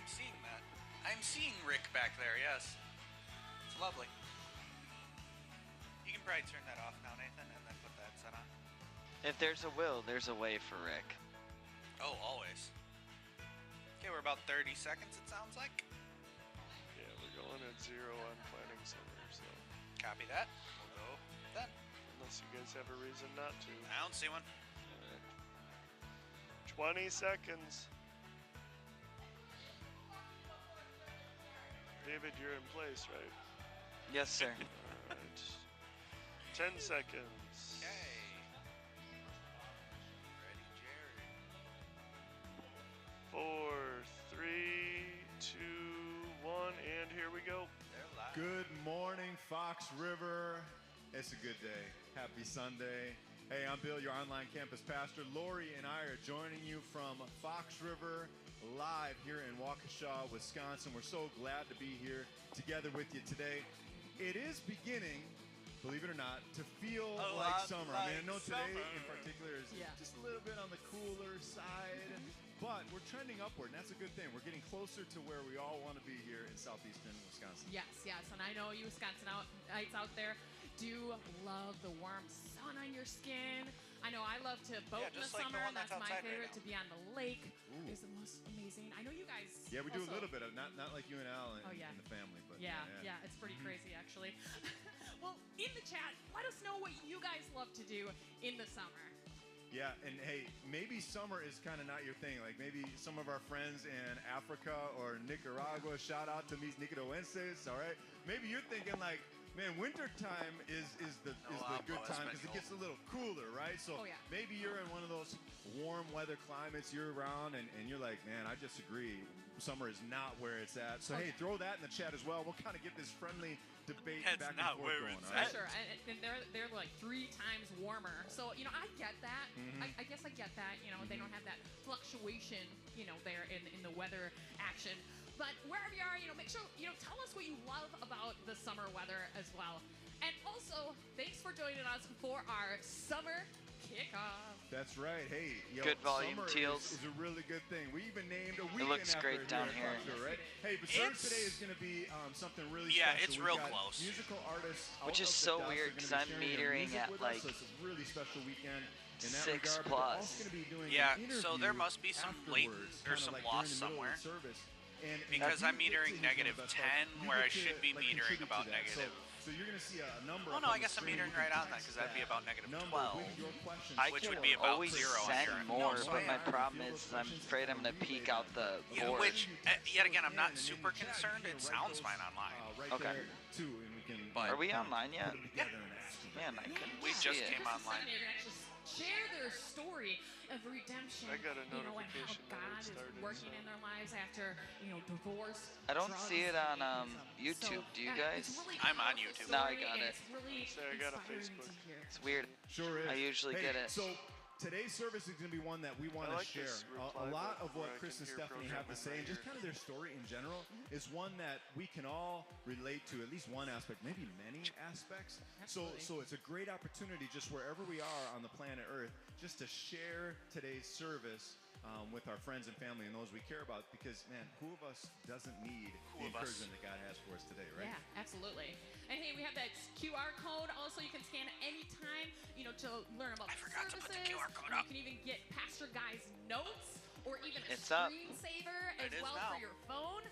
I'm seeing that. I'm seeing Rick back there, yes. It's lovely. You can probably turn that off now, Nathan, and then put that set on. If there's a will, there's a way for Rick. Oh, always. Okay, we're about 30 seconds, it sounds like. Yeah, we're going at 0 on planning center, so. Copy that. We'll go then. Unless you guys have a reason not to. I don't see one. Alright. 20 seconds. David, you're in place, right? Yes, sir. Alright. 10 seconds. Okay. Ready, Jerry. 4, 3, 2, 1, and here we go. They're live. Good morning, Fox River. It's a good day. Happy Sunday. Hey, I'm Bill, your online campus pastor. Lori and I are joining you from Fox River live here in Waukesha, Wisconsin. We're so glad to be here together with you today. It is beginning, believe it or not, to feel like summer. I mean, I know today in particular is just a little bit on the cooler side, but we're trending upward, and that's a good thing. We're getting closer to where we all want to be here in southeastern Wisconsin. Yes, yes, and I know you Wisconsinites out there do love the warm sun on your skin. I know I love to boat in the just like the summer. one that's That's my outside right favorite, now. to be on the lake. Ooh. Is the most amazing. I know you guys. Yeah, we do a also- little bit of not like you and Al and, Oh, yeah. and the family, but Yeah, it's pretty crazy actually. Well, in the chat, let us know what you guys love to do in the summer. Yeah, and hey, maybe summer is kind of not your thing. Like maybe some of our friends in Africa or Nicaragua, shout out to mis Nicaraguenses, all right? Maybe you're thinking like, man, wintertime is the good time because it gets a little cooler, right? So maybe you're in one of those warm weather climates year round and you're like, man, I disagree. Summer is not where it's at. So hey, throw that in the chat as well. We'll kind of get this friendly debate That's back not and forth where going, it's all right? Sure, and they're like 3 times warmer. So, you know, I get that. I guess I get that. You know, they don't have that fluctuation, you know, there in the weather action. But wherever you are, you know, make sure, you know, tell us what you love about the summer weather as well. And also, thanks for joining us for our summer kickoff. That's right. Hey, yo, Good volume, summer Teals. is a really good thing. We even named a weekend looks after great it down at here. Fox River, right? Hey, but service today is going to be something really Yeah, special. it's We've real got close. Musical artists, Which out is of so the dust, weird are 'cause gonna I'm be sharing their metering music at, with like, us, so it's a really special weekend. In that 6 regard, but plus. we're also going to be doing Yeah, an interview so there must be some late afterwards, or kinda some like loss during the middle of somewhere. the service. And Because you I'm get to metering hear some negative of the best 10 parts. You where get I to, should be like, metering contribute about to that. negative. So you're going to see a number. Oh up no, on I the guess I'm screen. metering You can right on that text because that'd be that about negative number 12. with your questions. I Which can would be about always 0 on send your more, no, but my spam. problem is I'm afraid I'm going to peek out the Yeah, board. which, yet again, I'm not And then super in the chat, concerned. you It can sounds write fine online. right Okay. there, too, and we can, But- Are we kinda online yet? put it together and ask you. Man, I couldn't We see just it. came online. You're gonna actually share their story of redemption. I got a you know, and how notification that it God is started, working so- in their lives after, you know, divorce. I don't drugs, see it on atheism. YouTube. Do you it's guys? really I'm on powerful YouTube. Now I story, got and it. It's really So I got a inspiring Facebook. to hear. It's weird. Sure is. I usually Hey, get it. So today's service is going to be one that we want I to like share. this A reply lot button of where what I Chris can and hear Stephanie have to programming say, and right just here. kind of their story in general, is one that we can all relate to, at least one aspect, maybe many aspects. Absolutely. So it's a great opportunity just wherever we are on the planet Earth, just to share today's service with our friends and family and those we care about, because, man, who of us doesn't need Who the of us? encouragement that God has for us today, right? Yeah, absolutely. And hey, we have that QR code. Also, you can scan anytime, you know, to learn about I the forgot to services. put the QR code And up. You can even get Pastor Guy's notes or even a It's up. screensaver It as is well now. for your phone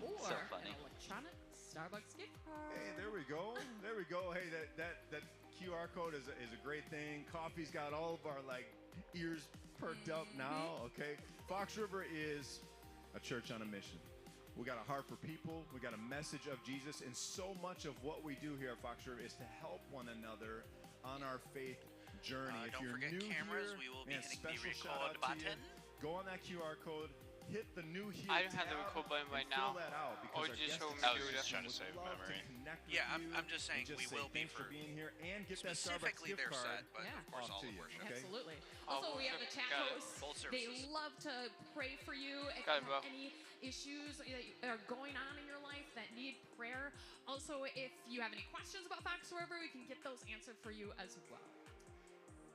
or So funny. an electronic Starbucks gift card. Hey, there we go. There we go. Hey, that QR code is a great thing. Coffee's got all of our like ears perked up now. Okay, Fox River is a church on a mission. We got a heart for people. We got a message of Jesus, and so much of what we do here at Fox River is to help one another on our faith journey. If Don't you're forget new cameras. here, We will be man, hitting the special record shout out to button. you. Go on that QR code. Hit the new here I don't have the tab record button right and now. Fill that out because Or our just guest show me experts I was just trying to would save love memory. connect with Yeah, you I'm just saying and just we say will be thanks for for being here and get that Starbucks Specifically gift their card set, but Yeah. of course off all to of you. worship. Okay. Absolutely. Oh, Also, we have the worship. chat Got it. hosts. Both They services. love to pray for you if Got it, you bro. have any issues that are going on in your life that need prayer. Also, if you have any questions about Fox River, we can get those answered for you as well.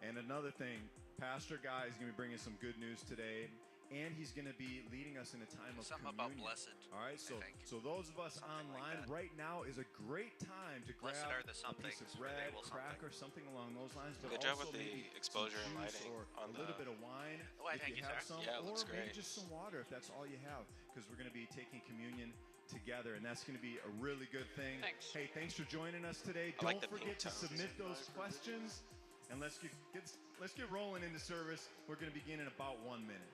And another thing, Pastor Guy is going to be bringing some good news today. and he's going to be leading us in a time of Something communion. about blessed. All right, so I think. those of us Something like online that. right now is a great time to grab Blessed are the a piece somethings, of for they bread, will cracker, something along those lines. But Good job also with the maybe exposure some and juice lighting or on a little the- bit of wine Why, if thank you you, have sir. some, Yeah, it or looks maybe great. just some water if that's all you have, because we're going to be taking communion together, and that's going to be a really good thing. Thanks. Hey, thanks for joining us today. I like Don't the pink forget to tones. submit those questions, and let's get rolling into service. We're going to begin in about 1 minute.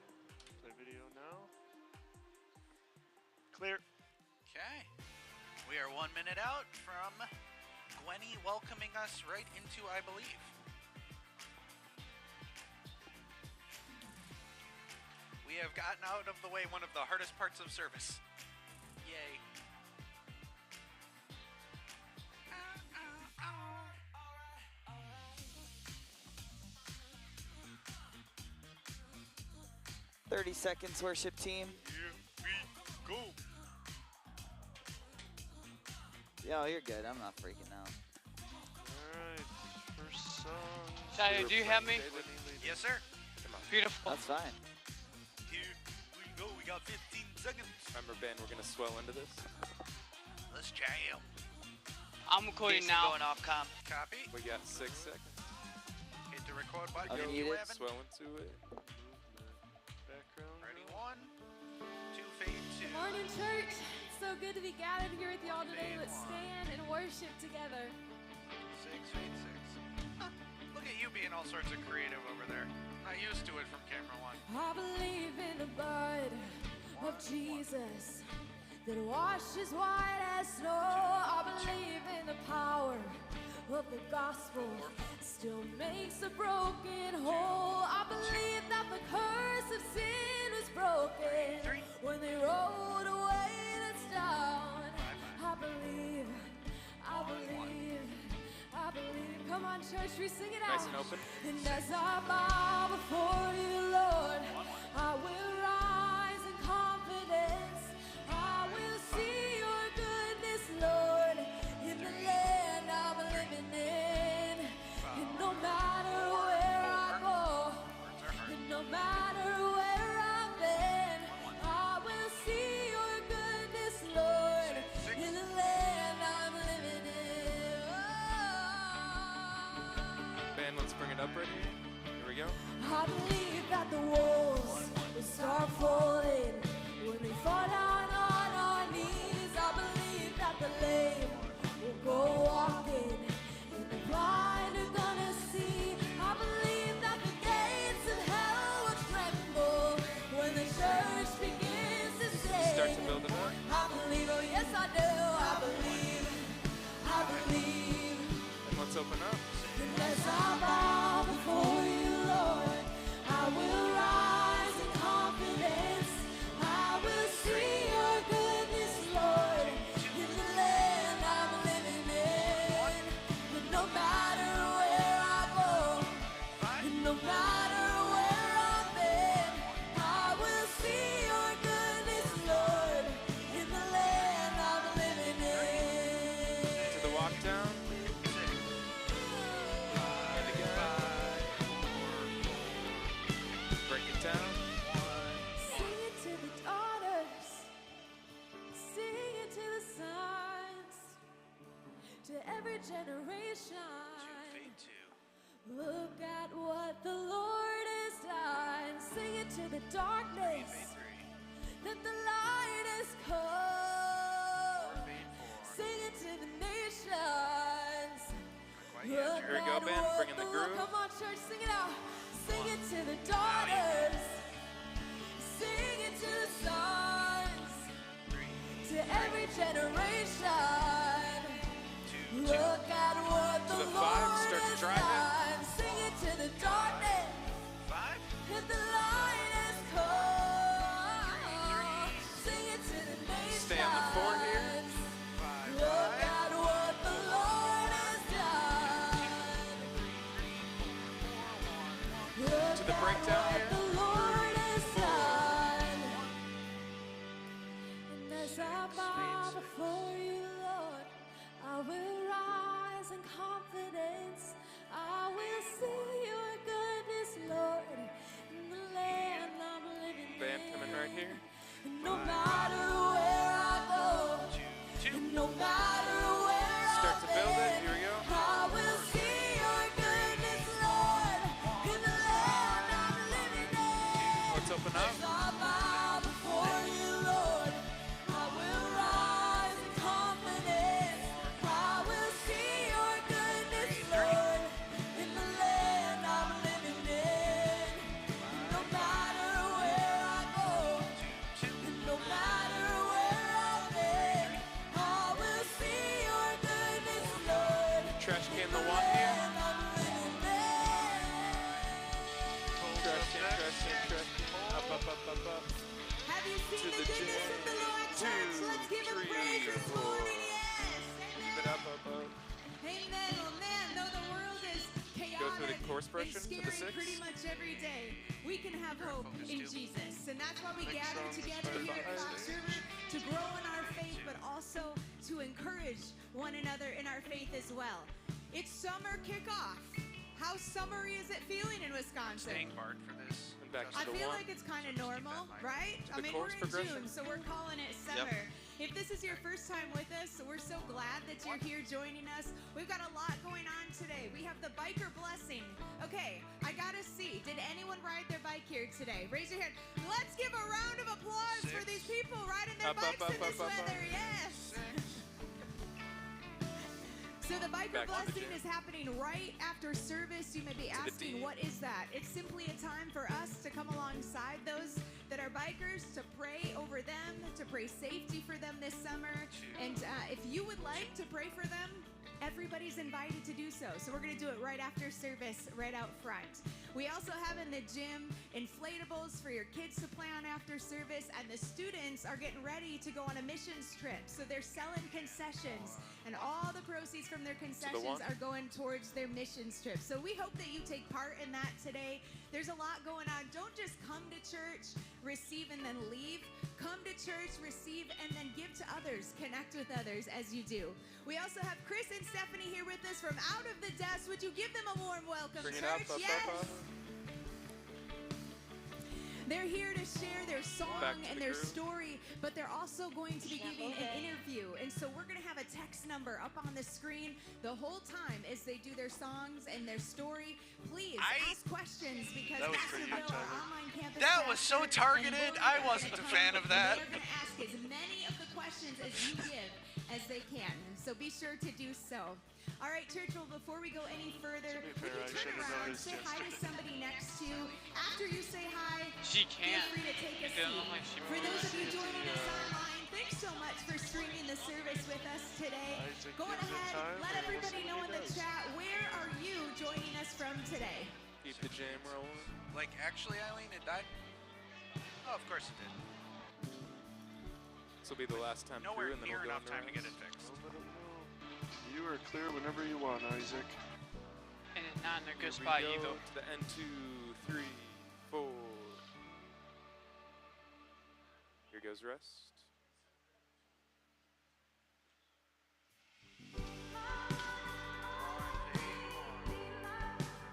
Play video now. Clear. Okay. We are 1 minute out from Gwenny welcoming us right into I Believe. We have gotten out of the way one of the hardest parts of service. Yay. 30 seconds, worship team. Here we go. Yo, you're good. I'm not freaking out. Alright, first song. Tyler, do you have me? Yes, sir. Beautiful. That's fine. Here we go. We got 15 seconds. Remember, Ben, we're gonna swell into this. Let's jam. I'm recording Jason now. going off com. Copy. We got 6 seconds. Hit the record button. I'll Go mute it. 11. Swell into it. Background. Ready, 1, 2, fade 2. Good morning, church. It's so good to be gathered here with y'all today. Let's stand and worship together. 6, fade 6. Huh. Look at you being all sorts of creative over there. Not used to it from camera 1. I believe in the blood of Jesus that washes white as snow. I believe in the power of the gospel still makes the broken whole. I believe that the curse of sin was broken when they rolled away the stone. I believe, I believe, I believe. Come on, church, we sing it out. Nice and open. And as I bow before you, Lord, I will rise in confidence. I will see your goodness, Lord, in the land I'm living in. And no matter where I go, and no matter where I've been, I will see your goodness, Lord, in the land I'm living in. Ben, let's bring it up right here. Here we go. I believe that the walls will start falling when we fall down on our knees. I believe that the lame will go walking and the blind are gonna see. I believe that the gates of hell will tremble when the church begins to sing. Start to build it up. I believe, oh yes I do. I believe, I believe. And let's open up. And as I bow before you, Lord, I will rise in confidence. I will see your goodness, Lord, in the land I'm living in. And no matter where I go, and no matter where I've been, I will see your goodness, Lord, in the land I'm living in. To the walk down. And again. Break it down. Sing it to the daughters, sing it to the sons, to every generation. 2, fade 2. Look at what the Lord has done. Sing it to the darkness, Fade 3. that the light has come. 4, fade 4. Sing it to the nations. Quite yet, Look Jared. Here we go, at Ben, what bring in the groove. Come on, church, sing it out. Sing it to the daughters. Sing it to the sons. 3, To every generation. 2, 2. Look at what To the the Lord five, start to has drive it. done. Sing it to the darkness. 5. And the light has come. Sing it to the nations. Stay on the 4 here. 5, Look 5. at what the Lord has done. Look To the at breakdown what here. the Lord has done. And as I bow before you, Lord, I will rise in confidence. I will see your goodness, Lord, in the land I'm living in. Ben, right here. No matter where I go, 2, 2. no matter where Start to build it. I've Here we go. been, I will see your goodness, Lord, in the land I'm living in. Let's open up. As I bow before you, Lord, I will rise in confidence. I will see your goodness, Lord, in the land I'm living in. No matter where I go, no matter where I've been, I will see your goodness, Lord, Trash can in the the one here. land I'm living in. Trash can, trash can, trash can. Up, up, up, up, up. Have you seen To the the goodness J. of the Lord, church? Let's give him 2, praise 3, this 4. morning. Yes. Keep it up, up, up. Amen. Well, man, though the world is chaotic through the chorus and progression to the scary 6. pretty much every day, we can have hope focus in too. Jesus. And that's why we Next gather song is together by here at Behind Fox River to grow in our faith, but also to encourage one another in our faith as well. It's summer kickoff. How summery is it feeling in Wisconsin? Staying barred for this. And back to I the feel one. like it's kind of normal, right? I The mean, we're chorus in progression. June, so we're calling it summer. If this is your first time with us, we're so glad that you're here joining us. We've got a lot going on today. We have the biker blessing. Okay, I gotta see. Did anyone ride their bike here today? Raise your hand. Let's give a round of applause for these people riding their Up, up, bikes up, in this up, up, up. weather. Yes. So the biker Back to the blessing gym. is happening right after service. You may be To the asking, D. what is that? It's simply a time for us to come alongside those that are bikers, to pray over them, to pray safety for them this summer. And if you would like to pray for them, everybody's invited to do so. So we're going to do it right after service, right out front. We also have in the gym inflatables for your kids to play on after service, and the students are getting ready to go on a missions trip. So they're selling concessions, and all the proceeds from their concessions one. are going towards their missions trip. So we hope that you take part in that today. There's a lot going on. Don't just come to church, receive, and then leave. Come to church, receive, and then give to others. Connect with others as you do. We also have Chris and Stephanie here with us from Out of the Dust. Would you give them a warm welcome, Bring it church? up, up, Yes. up, up. They're here to share their song Back to and the their groove. story, but they're also going to be giving an interview. And so we're going to have a text number up on the screen the whole time as they do their songs and their story. Please ask questions because That was for Pastor you, Bill, our Tyler. online campus That was so pastor, targeted. and I Lori wasn't are a fan of that. They're going to ask as many of the questions as you give as they can. So be sure to do so. All right, church, well, before we go any further, To be would fair, you I turn should've around, noticed say hi to yesterday. somebody next to you. After you say hi, She feel can. free to take a It doesn't seat. look like she For those of you It's joining the, us online, thanks so much for streaming the service with us today. Isaac Go on gives it ahead, time, let and we'll everybody see know what in he the does. chat, where are you joining us from today? Keep the jam rolling. Like, actually, Eileen, it died? Oh, of course it did. This will be the last time Nowhere through, and then near we'll go enough on the time to get it rest. fixed. Let 'em know. You are clear whenever you want, Isaac. And it's not in a good Here we spot go either. to the end. 2, 3, 4. Here goes rest.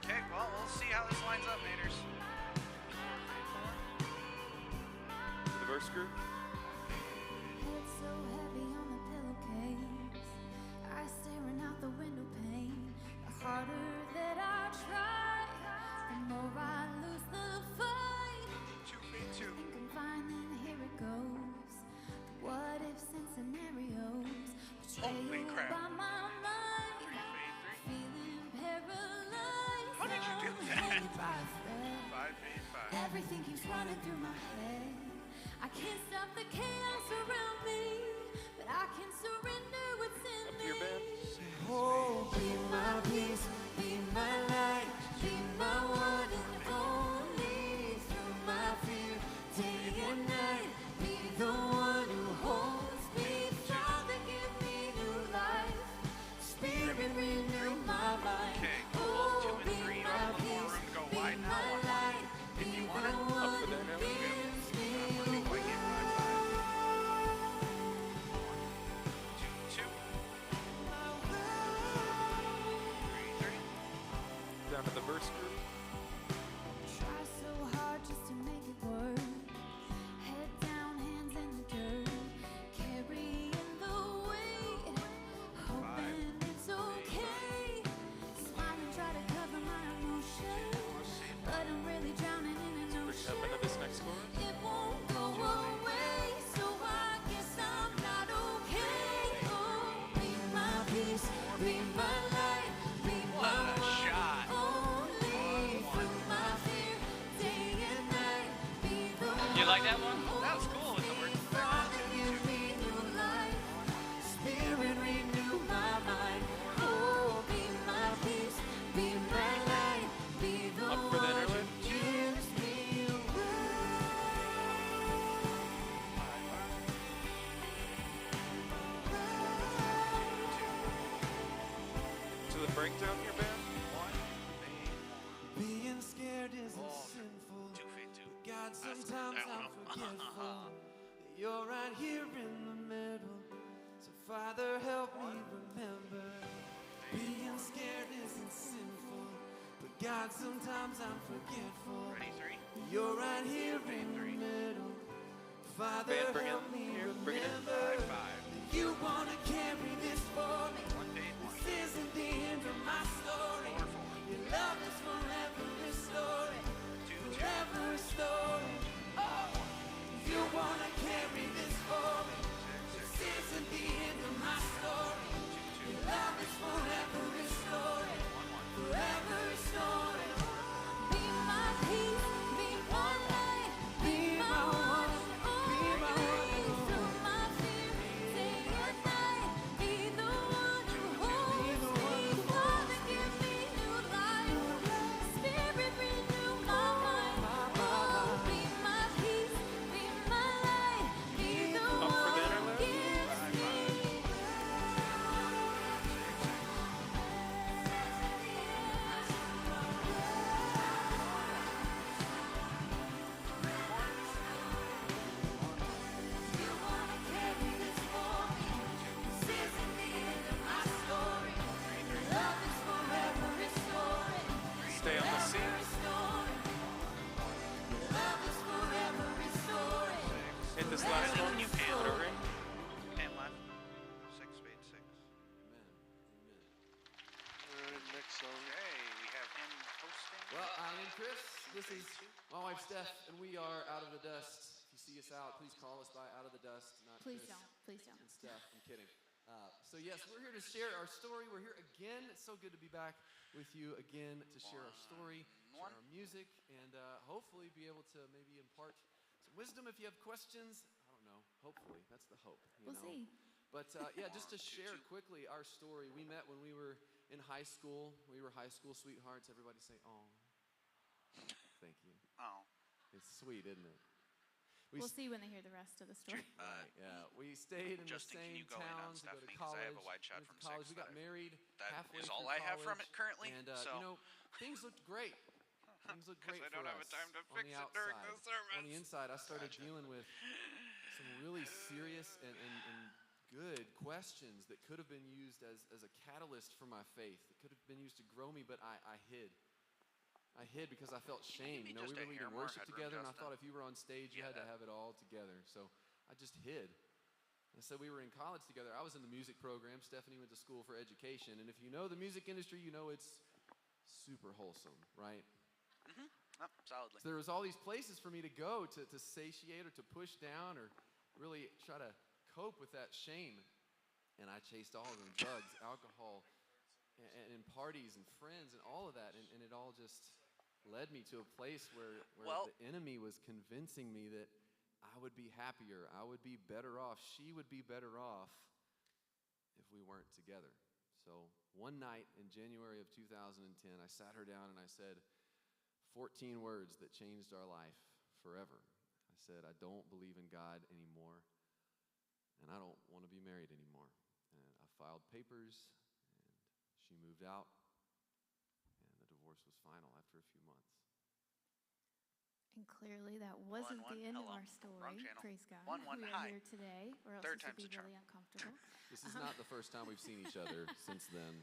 Okay, well, we'll see how this lines up, Naders. The verse group. Head so heavy on the pillowcase, eyes staring out the window pane. The harder that I try, the more I lose the fight. Me too. Think I'm fine, then here it goes. The what ifs and scenarios. Holy Betrayal crap. by my mind, 3 fade 3. feeling paralyzed. How did you do I'm that? hanging by a thread. 5 fade 5. Everything keeps running through my head. I can't stop the chaos around me, but I can surrender what's in Up to me. your band. Oh, be my peace, be my light, be my one and only. Through my fear, day and night, be the one who holds me. Father, give me new life. Spirit, renew my mind. Okay, Oh, cool. 2 be and 3. my A little more peace, room to go be wide now. my light, If be you the want it. one Up for who that now. gives me I don't think I get 5 5. swearing down here, band? Being scared isn't Oh, sinful. 2 feet 2. God, That's sometimes that I'm one. forgetful. You're right here in the middle. So Father, help me remember. Being scared isn't sinful. But God, sometimes I'm forgetful. Ready, 3. You're right here in the middle. Father, Band, bring help it me here, bring it in. remember. 5. You wanna carry this for me. 1 fade 1. This isn't the end of my story. 4 4. Your love is forever restoring. 2 2. Forever restoring. Oh, you wanna carry this for me. 6 This 6. isn't the end of my story. 2 Your 2. love is forever restoring. 1 1. Forever restoring. Be my peace, be my light, Be my one, be my one. through my fear, day and night. Be the one who holds me. Father, give me new life. Spirit, renew my mind. Oh, be my peace, be my light, be the Up for one the who interlude? gives me. You wanna carry this for me. This isn't the end of my story. Love is forever restoring. Stay on the Forever scene. restoring. Love is forever restoring. Hit this last Really, one. when you pan Let it over. ring. And left. 6 spade 6. Alright, next song. Okay, we have him hosting. Well, I'm Chris. This is my wife Steph, and we are Out of the Dust. If you see us out, please call us by Out of the Dust. Not Please Chris don't. Please don't. and Steph. I'm kidding. So yes, we're here to share our story. We're here again. It's so good to be back with you again to share our story, share One. our music, and hopefully be able to maybe impart some wisdom if you have questions. I don't know. Hopefully, that's the hope. You We'll know? see. But yeah, just to share quickly our story. We met when we were in high school. We were high school sweethearts. Everybody say, "Oh." Thank you. Oh. It's sweet, isn't it? We'll see when they hear the rest of the story. Yeah, we stayed in Justin, the can same you go in on town to go to Stephanie? 'Cause I college. have a wide shot went to from college. 6 We got that married that halfway is through all I have from college, it currently, And so- you know, things looked great. Things looked 'Cause great I don't for have us time to on fix the it during outside. the service. On the inside, I started dealing with some really serious and good questions that could have been used as a catalyst for my faith. It could have been used to grow me, but I hid. I hid because I felt shame. me You know, just we a really hair didn't more worship headroom, together, and I Justin? thought if you were on stage, you Yeah, had to that- have it all together. So I just hid. And so we were in college together. I was in the music program. Stephanie went to school for education. And if you know the music industry, you know it's super wholesome, right? Oh, solidly. So there was all these places for me to go to satiate or to push down or really try to cope with that shame. And I chased all of them, drugs, alcohol, and parties and friends and all of that. And it all just led me to a place where Well- the enemy was convincing me that I would be happier, I would be better off, she would be better off if we weren't together. So one night in January of 2010, I sat her down and I said 14 words that changed our life forever. I said, I don't believe in God anymore, and I don't want to be married anymore. And I filed papers, and she moved out, and the divorce was final after a few months. And clearly that wasn't one. the end Hello. of our story. Wrong channel. Praise God. 1 1. We are Hi. here today, or else Third this would time's be the charm. really uncomfortable. This is not the first time we've seen each other since then.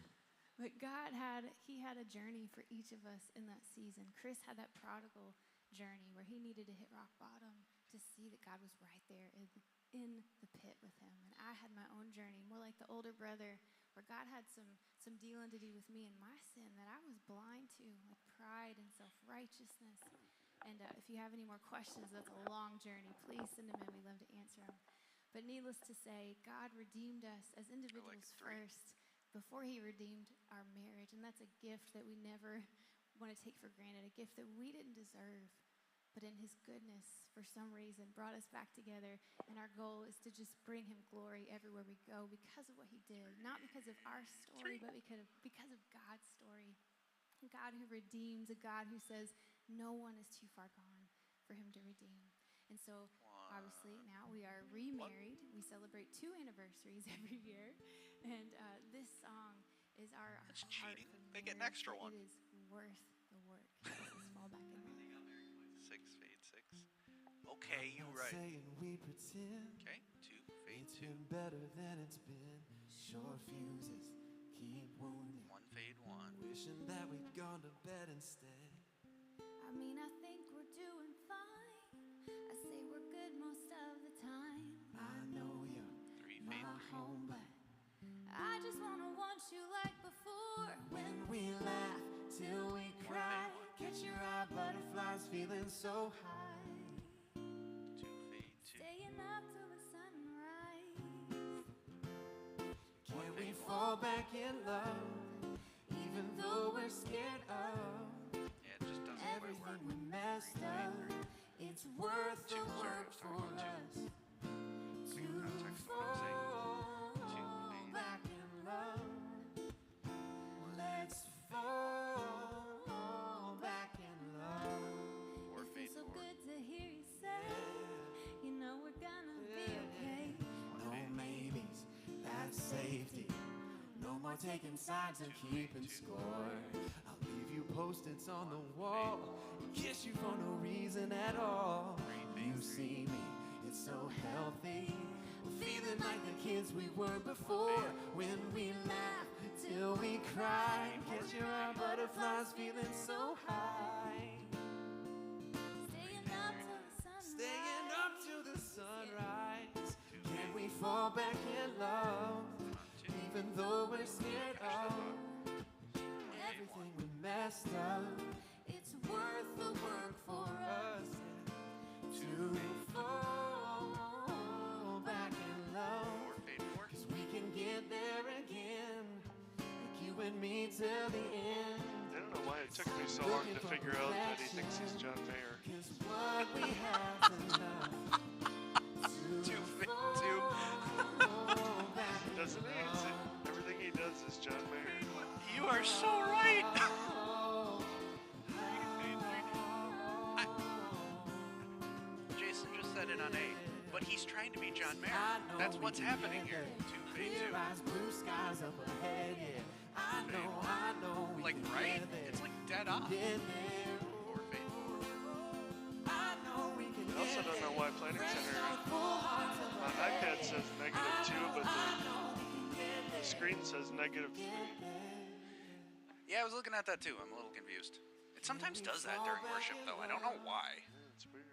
But God had a journey for each of us in that season. Chris had that prodigal journey where he needed to hit rock bottom to see that God was right there in the pit with him. And I had my own journey, more like the older brother, where God had some dealing to do with me and my sin that I was blind to, like pride and self-righteousness. And if you have any more questions, that's a long journey. Please send them in. We love to answer them. But needless to say, God redeemed us as individuals first before he redeemed our marriage. And that's a gift that we never want to take for granted, a gift that we didn't deserve, but in his goodness, for some reason, brought us back together. And our goal is to just bring him glory everywhere we go because of what he did. Not because of our story, but because of God's story. A God who redeems, a God who says no one is too far gone for him to redeem. And so, obviously, now we are remarried. We celebrate 2 anniversaries every year. And this song is our That's heart cheating. for They get an marriage, extra that one. It is worth the work. Let's fall back in love. 6 fade 6. Okay, you right. Saying we pretend Okay, 2 fade it's 2. been better than it's been. Short fuses keep wounding. 1 fade 1. Wishing that we'd gone to bed instead. I mean, I think we're doing fine. I say we're good most of the time. I know you're 3 my fade 3. home, but I just wanna want you like before. when we laugh till we cry, catch your eye butterflies feeling so high. 2 fade 2. Staying up till the sunrise. Can we fall back in love, even though we're scared of Yeah, it just doesn't quite work. everything we messed up? It's worth the 2 work 0. for Sorry, 2. us to Context of what I'm saying. fall 2 fade. back in love. Let's fall back in love. 4 It fade feels so 4. good to hear you say, you know we're gonna be okay. No maybes, that's safety. No more taking sides or keeping score. I'll leave you post-its on the wall, kiss you for no reason at all. You see me, it's so healthy. Feeling like the kids we were before. When we laugh till we cry, catch your eye butterflies feeling so high. Staying up till the sunrise. Staying up till the sunrise. Can we fall back in love, even though we're scared of everything we messed up? It's worth the work for us to fall back in love. 4 fade 4. 'Cause we can get there again, like you and me till the end. I don't know why it took me so long to figure out that he thinks he's John Mayer. 'Cause what we have enough 2 fade 2. fall back in Doesn't he? Is it, everything he does is John Mayer. You are so right. love. Jason just said it on A, but he's trying to be John Mayer. That's what's happening here. 2 fade 2. Clear eyes, blue skies up ahead, yeah. I know we Like, can right? get there. It's like dead on. Get there. 4 fade 4. I know we can I also don't know why Planning Center, my iPad says -2, but the screen says -3. Yeah, I was looking at that too. I'm a little confused. It sometimes does that during worship, though. I don't know why. Yeah, it's weird.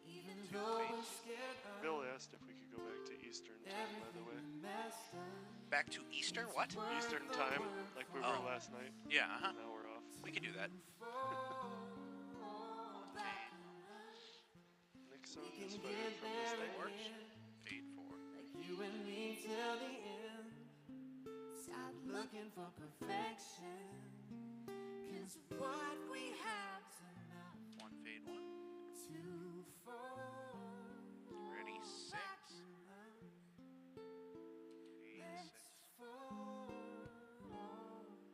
Even though we're scared of Bill asked if we could go back to Eastern time, by the way. messed up. Back to Easter? What? Eastern time, like we were Oh. last night. Yeah, uh-huh. Now we're off. We could do that. Next song is Fire from the State. Works. Fade 4. You and me till the end. Stop looking for perfection. 'Cause what we have's enough 1 fade 1. to fall. Ready? 6. back in love. Fade Let's 6. fall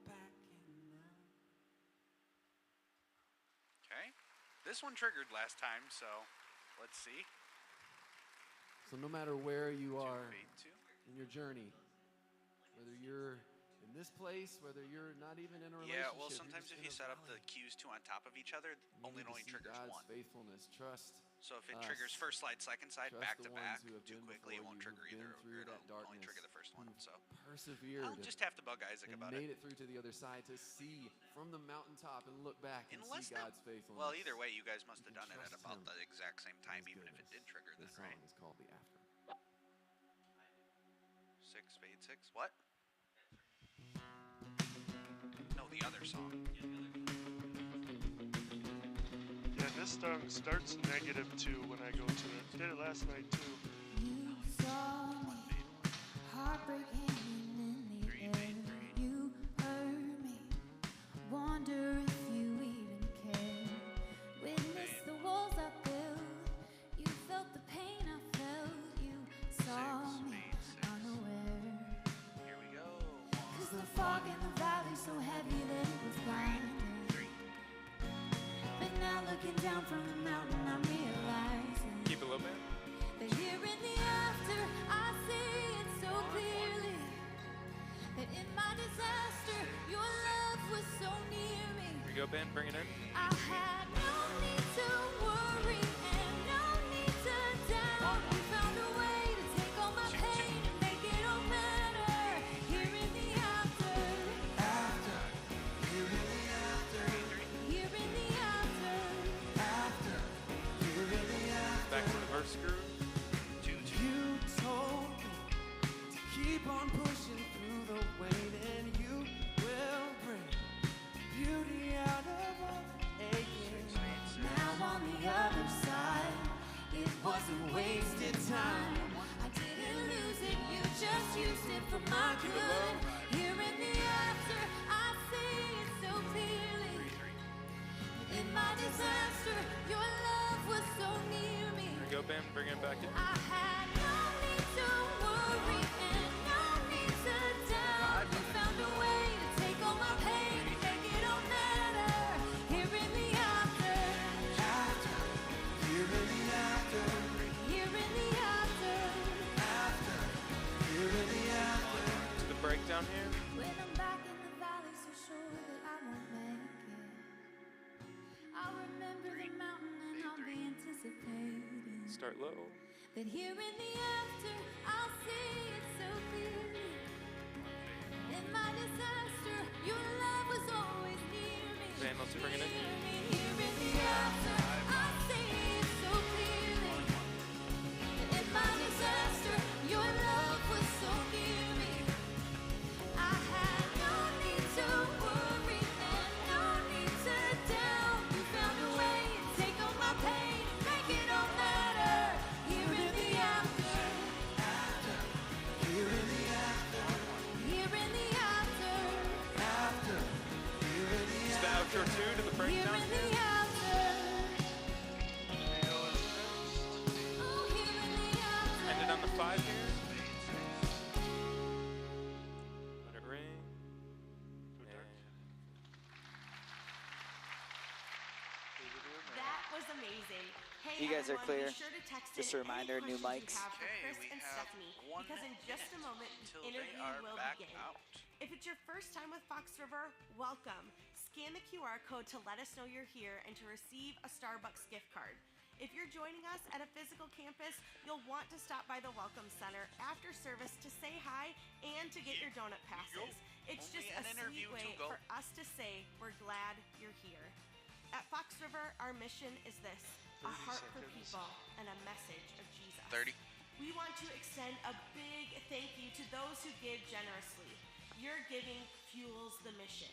back in love. Okay. This one triggered last time, so let's see. So no matter where you 2 are fade 2. in your journey, whether you're in this place, whether you're not even in a relationship. Yeah, well, you're sometimes just if in you a set up the valley, cues 2 on top of each other, you only need to see triggers God's 1. faithfulness. Trust. So if it us. triggers first slide, second side, Trust back the to ones back who have too been quickly, it before won't you, trigger who've either. been through Or that it'll only darkness, trigger the first one. who've So persevered. I'll just have to bug Isaac and about made it. it through to the other side to see from the mountaintop and look back and Unless see that- God's faithfulness. Well, either way, you guys must You have can done it at trust about him the exact same time, His even if it goodness. did trigger then, This right? song is called The After. 6 fade 6. What? No, the other song. Yeah, this song starts -2 when I go to it. Did it last night too. You saw me, heartbreak hanging in the 3 air. fade 3. You heard me, wonder if you even care. Witness the walls I built, you felt the pain I felt. You saw 6 me, fade 6. unaware. Here we go. 'Cause the fog in the valley so heavy that it was blinding. 3. But now looking down from the mountain, I'm realizing Keep it low, man. that here in the after, I see it so clearly. That in my disaster, Ben, bring it in. I had no need to worry and no need to doubt. You found a way to take all my pain and make it all matter. Here in the after. After. Here in the after. Here in the after. After. Here in the after. Back to the verse groove. You told me to keep on pushing through the weight, and you will bring beauty out of all aching. Now on the other side, it wasn't wasted time. I didn't lose it, you just used it for my good. Here in the after, I see it so clearly. In my disaster, your love was so near me. There you go, Ben, bring it back in. I had no need to worry and no need to doubt. You found a way to take all my pain and make it all matter. Here in the after. After. Here in the after. Here in the after. After. Here in the after. To the breakdown here. When I'm back in the valley, so sure that I won't make it. I'll remember the mountain and I'll be anticipating. Start low. But here in the after, I'll see it so clearly. In my disaster, your love was always near me. Ben, let's bring it in. Here in the after, I'll see it so clearly. In my disaster, your love was so near me. I had no need to worry and no need to doubt. You found a way to take all my pain, make it all matter. Here in the after. After. Here in the after. Here in the after. After. Here in the It's the outro too to the Here breakdown in the here. after. Oh, here in the after. Ended on the 5 here. Let it ring. That was amazing. Hey, You guys are everyone, clear. Be sure to text Just in a reminder, any new questions mics. you have for Okay, Chris we and have Stephanie, 1 because in just a minute moment, until the they interview are will back begin. out. If it's your first time with Fox River, welcome. Scan the QR code to let us know you're here and to receive a Starbucks gift card. If you're joining us at a physical campus, you'll want to stop by the Welcome Center after service to say hi and to get your donut passes. It's Only just an a interview sweet way to go. for us to say we're glad you're here. At Fox River, our mission is this: a 30 heart for seconds. people and a message of Jesus. 30. We want to extend a big thank you to those who give generously. Your giving fuels the mission.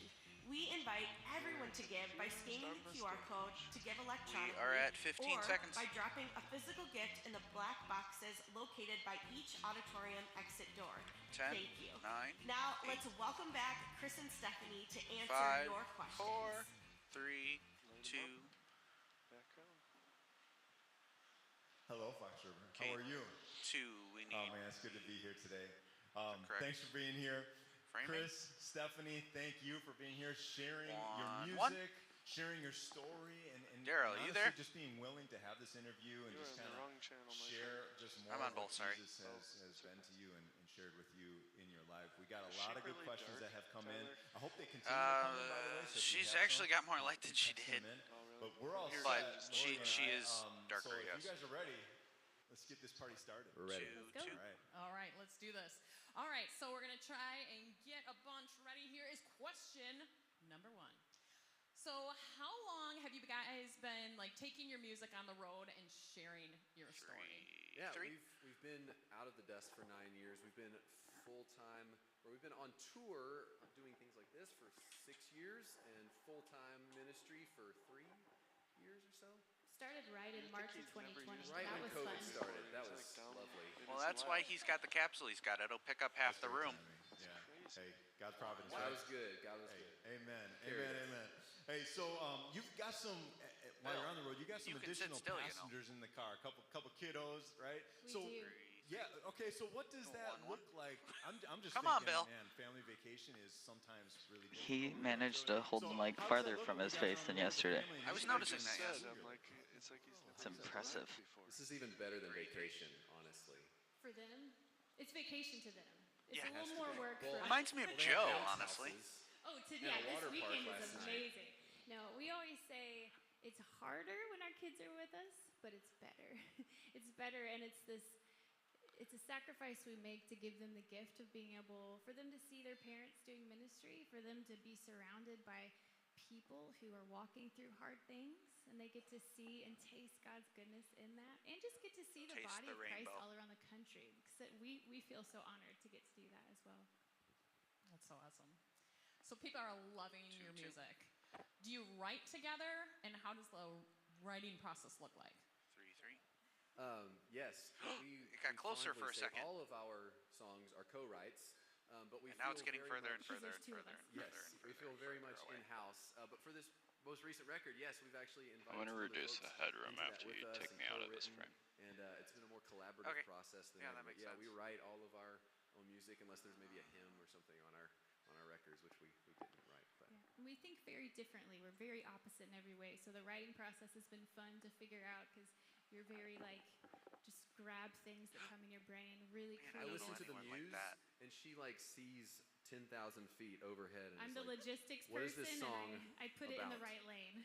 We invite everyone to give by scanning the QR code to give electronically. We are at 15 or seconds. by dropping a physical gift in the black boxes located by each auditorium exit door. 10, Thank you. 9, Now let's welcome back Chris and Stephanie to answer 5, your questions. 4, 3, 2. Back on. Hello, Fox River. Okay. How are you? 2. We need Oh man, it's good to be here today. Correct. Thanks for being here. framing. Chris, Stephanie, thank you for being here, sharing your One. music, sharing your story, and Daryl, and you honestly there? just being willing to have this interview and You just are on kind the of wrong channel, my share just more I'm on of what both, sorry. Jesus has been to you and shared with you in your life. We got a Is lot she of good really questions dark, that have come in. Tyler? I hope they continue to come in, by the way. So if you She's have actually some, got more light than she text did. them in. Oh, really? But we're all But set. she- Lori and she I, is darker, so if yes. you guys are ready, let's get this party started. We're ready. 2, Let's go. 2. All right. All right, let's do this. All right, so we're gonna try and get a bunch ready. Here is question number 1. So, how long have you guys been like taking your music on the road and sharing your story? Yeah, 3. we've been out of the desk for 9 years. We've been full time, or we've been on tour doing things like this for 6 years, and full time ministry for 3 years or so. Started right in March of 2020. Right that when was COVID fun. started, that It's was like down lovely. in Well, his that's why lap. he's got the capsule he's got. It'll pick up half the room. Yeah. Hey, God's providence. God right? was good. God was Hey, good. amen, Carry amen, us. amen. Hey, so you've got some while you're on the road. You got some You can sit additional still, you know. passengers in the car. A couple kiddos, right? We so do. yeah, okay. So what does that 1-1. look like? I'm just Come on, thinking, Bill. man, family vacation is sometimes really. He difficult. managed to hold So the mic how does farther that look from when his you guys face are than on the road with the yesterday. family and I was you noticing just that, Said, yes. I'm like, it's like he's never It's done that impressive. before. This is even better than vacation, honestly. For them, it's vacation to them. It's Yeah. a little more work for us. Reminds me of Well, they have Joe, bounce honestly. houses Oh, and yeah, a this water park weekend last is night. amazing. No, we always say it's harder when our kids are with us, but it's better. It's better, and it's a sacrifice we make to give them the gift of being able, for them to see their parents doing ministry, for them to be surrounded by people who are walking through hard things, and they get to see and taste God's goodness in that, and just get to see the Taste body the of Christ rainbow. all around the country. Because we feel so honored to get to do that as well. That's so awesome. So people are loving your 2-2. music. Do you write together, and how does the writing process look like? 3-3. Yes. It got closer for a fondly say second. All of our songs are co-writes, but we And now it's feel getting very further and much- further and There's two of further us. and Yes, further and we further feel and very further much away. in-house. But for this most recent record, yes, we've actually invited I'm gonna some other reduce folks the headroom into that after with you us take and me out of this co-written, frame. And it's been a more collaborative Okay. process than Yeah, ever. that makes But sense. we write all of our own music unless there's maybe a hymn or something on our records, which we didn't write. But Yeah. And we think very differently. We're very opposite in every way. So the writing process has been fun to figure out because you're very just grab things that come in your brain, really Man, I I create. listen to the anyone like muse, that. and she sees 10,000 feet overhead. And I'm is the like, logistics what is person, this song and I put it in the about? right lane.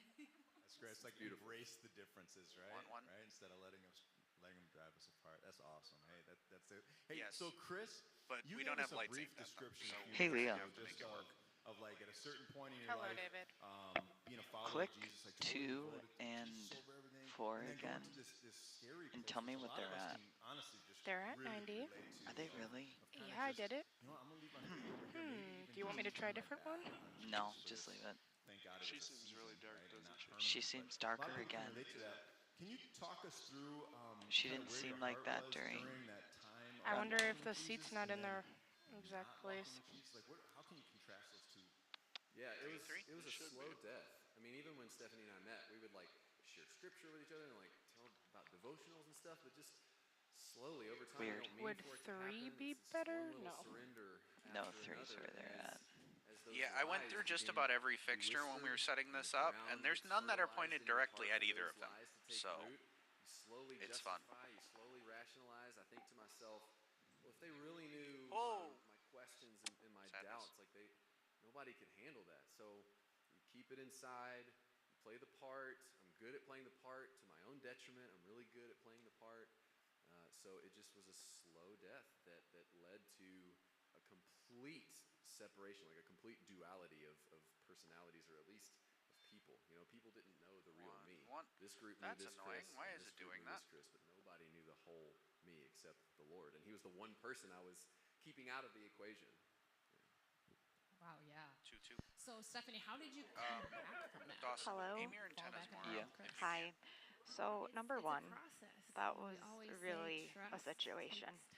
That's great. It's like Beautiful. embrace the differences, right? 1-1. Right? Instead of letting them drive us apart. That's awesome. Hey, that's it. Hey, Yes. so Chris, But you we gave don't us have a lights brief aimed at them, description. so a few Hey, minutes Leo. ago to make just it work. of like at a certain point in your Hello, life, David. being a follower Click of Jesus, like 2 totally devoted to and Jesus over everything, 4 and then going again, to this scary and place, tell me which a what lot they're of us at. can honestly just They're at really 90. relate to, Are they of- really? of kinda Yeah, I just, did it. You know what, I'm gonna leave my feet over here. Maybe even Do you want me to just try a turn my different back one? on No, Jesus for just this. leave it. Thank God it She was a seems season, really dark, right, and doesn't not she? permanent, She but seems a lot of darker people can again. relate to that. Can you talk us through She kinda didn't where seem your like heart that was during that time I of wonder walking if the with seat's Jesus not and in then their exact not place. walking with Jesus? Like, how can you contrast those two? Yeah, it was 3-3? a slow death. I mean, even when Stephanie and I met, we would like share scripture with each other and like tell about devotionals and stuff, but just slowly over time, Weird. we don't mean Would for it to 3 happen. be It's this better? one little No. surrender No, after 3's another, where they're and at. as those Yeah, I went lies through just begin about every to be fixture when we were whispered setting and the this up, ground and there's gets none that are fertilized pointed in your directly heart at for either those of them. lies to take So root. You slowly it's fun. justify, you slowly rationalize. I think to myself, well, if they really knew Whoa. my questions and my Sadness. doubts, like nobody could handle that. So you keep it inside, you play the part. I'm good at playing the part to my own detriment. I'm really good at playing the part. So it just was a slow death that led to a complete separation, like a complete duality of personalities, or at least of people. You know, people didn't know the real me. This group knew That's this annoying. Chris, Why and is this it group doing knew that? this Chris, but nobody knew the whole me except the Lord. And he was the one person I was keeping out of the equation. Wow, yeah. 2-2. So, Stephanie, how did you come back from that? Dawson, Hello. aim your Fall antennas back more in up. love, Chris? Hi. So number It's one, a process. that We was always say really a trust situation. takes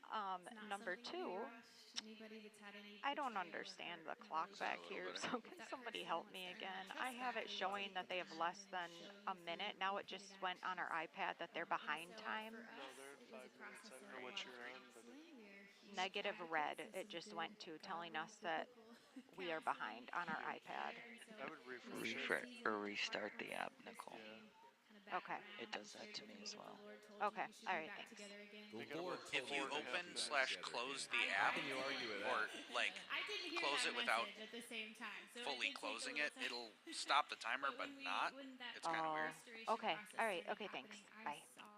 time. It's not Number something to be two, rushed. Anybody that's had any I don't betrayal or understand hurt the in a clock back relationship, here, so if can that somebody person help wants me to earn again? that I trust have back, it they showing take that the they have time less and than show a you minute. through Now it repeated just went on our actions. iPad that they're And behind so time. for No, us, they're it was 5 a minutes process of under a what lot of you're on, but counseling. We're huge Negative red. advocates. It This is just good, went to telling us godly, that biblical we are behind counseling on our and iPad. care. And so I would this refresh it. season Or of restart the heart app, Chris Nicole. came kind of back Okay. around It does and that shared to with me me as that well. the Lord told Okay. you should All be right. back Thanks. together again. The They got Lord about If you 4.5 open minutes. slash together close again. the How app, can you argue with or that? like I didn't hear close that it without message at the same time, so fully it did take a closing little it, time. it'll stop the timer, but when not. that It's kind of weird. restoration Okay. process All right. started Okay. Thanks. happening, I Bye. saw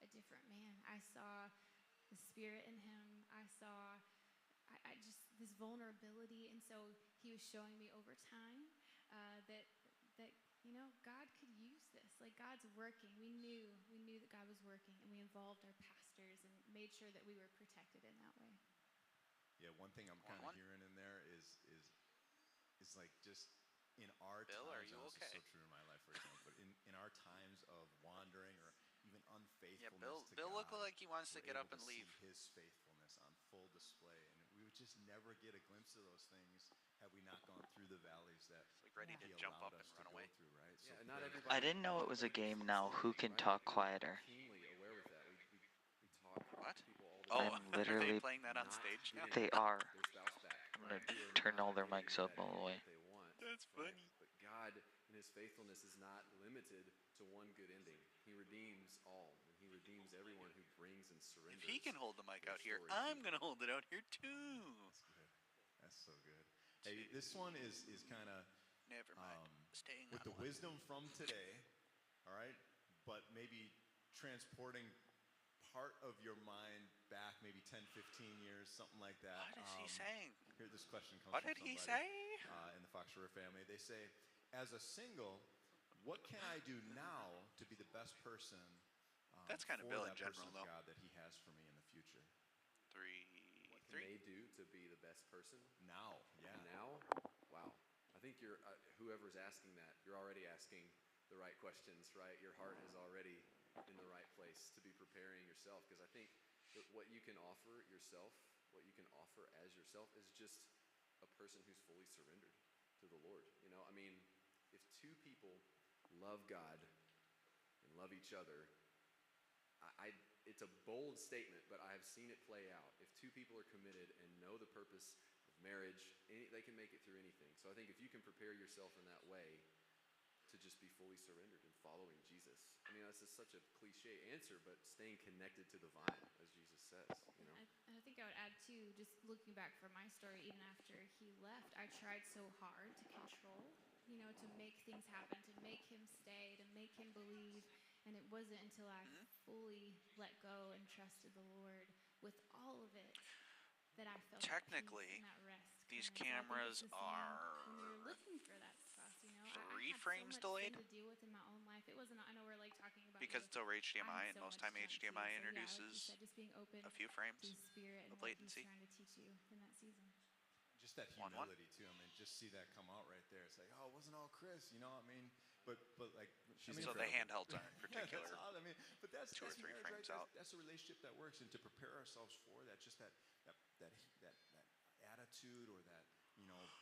a different man. I saw the spirit in him. I saw I just this vulnerability, and so he was showing me over time that God could use this. Like God's working. We knew that God was working, and we involved our pastors and made sure that we were protected in that way. Yeah, one thing I'm kind of hearing in there is like just in our Bill, times, are you and this okay? is so true in my life, for example, but in our times of wandering or even Yeah, unfaithfulness to Bill looked God, like he wants to we're get up able and to see leave. His faithfulness on full display, and we would just never get a glimpse of those things had we not gone through the valleys that Like ready to He jump allowed up and us run to away. go through, right? Yeah, So not for- everybody. I didn't know it was a game now. Who can talk quieter? Keenly aware with that. We talk What? to people all the Oh, time. I'm are they literally- playing that on not stage now? getting They are. their spouse back, I'm gonna right? Who are turn all not their getting mics up that all the way. that they want, That's right? funny. But God, in His faithfulness, is not limited to one good ending. He redeems all, and He redeems everyone who brings and surrenders. If he can hold the mic their out here, story to I'm Him. gonna hold it out here too. That's good. That's so good. Hey, this one is kind of Never mind. Staying with on the wisdom from today, all right, but maybe transporting part of your mind back maybe 10, 15 years, something like that. What is he saying? Here, this question comes What from did he somebody, say? in the Fox River family. They say, as a single, what can I do now to be the best person That's kind of for Bill that in general, person of though. God that he has for me in the future? What can they do to be the best person? Now, yeah. Now? Wow. I think you're, whoever's asking that, you're already asking the right questions, right? Your heart is already in the right place to be preparing yourself. Because I think that what you can offer yourself, what you can offer as yourself is just a person who's fully surrendered to the Lord. You know, I mean, if two people love God and love each other, it's a bold statement, but I have seen it play out. If two people are committed and know the purpose of marriage, they can make it through anything. So I think if you can prepare yourself in that way to just be fully surrendered and following Jesus. I mean, that's just such a cliche answer, but staying connected to the vine, as Jesus says, you know? I think I would add too, just looking back from my story, even after he left, I tried so hard to control, you know, to make things happen, to make him stay, to make him believe. And it wasn't until I fully let go and trusted the Lord with all of it that I felt Technically, that peace and that rest. these kinda. So I think it's cameras the same are when we were looking for that stuff, you know. I 3 had frames so much delayed. sin to deal with in my own life. It wasn't. I know we're like talking about Because you. it's over I HDMI, had and so most much time junk too. HDMI So, yeah, like you introduces said, just being open a few frames to Spirit and of what He's latency. trying to teach you in that season. Just that 1-1. humility too. I mean, just see that come out right there. It's like, oh, it wasn't all Chris, you know what I mean? But like, So the handhelds aren't particular. Yeah, that's odd. I mean, but that's 2 or that's 3 marriage, frames right? out. That's a relationship that works, and to prepare ourselves for that, just that attitude or that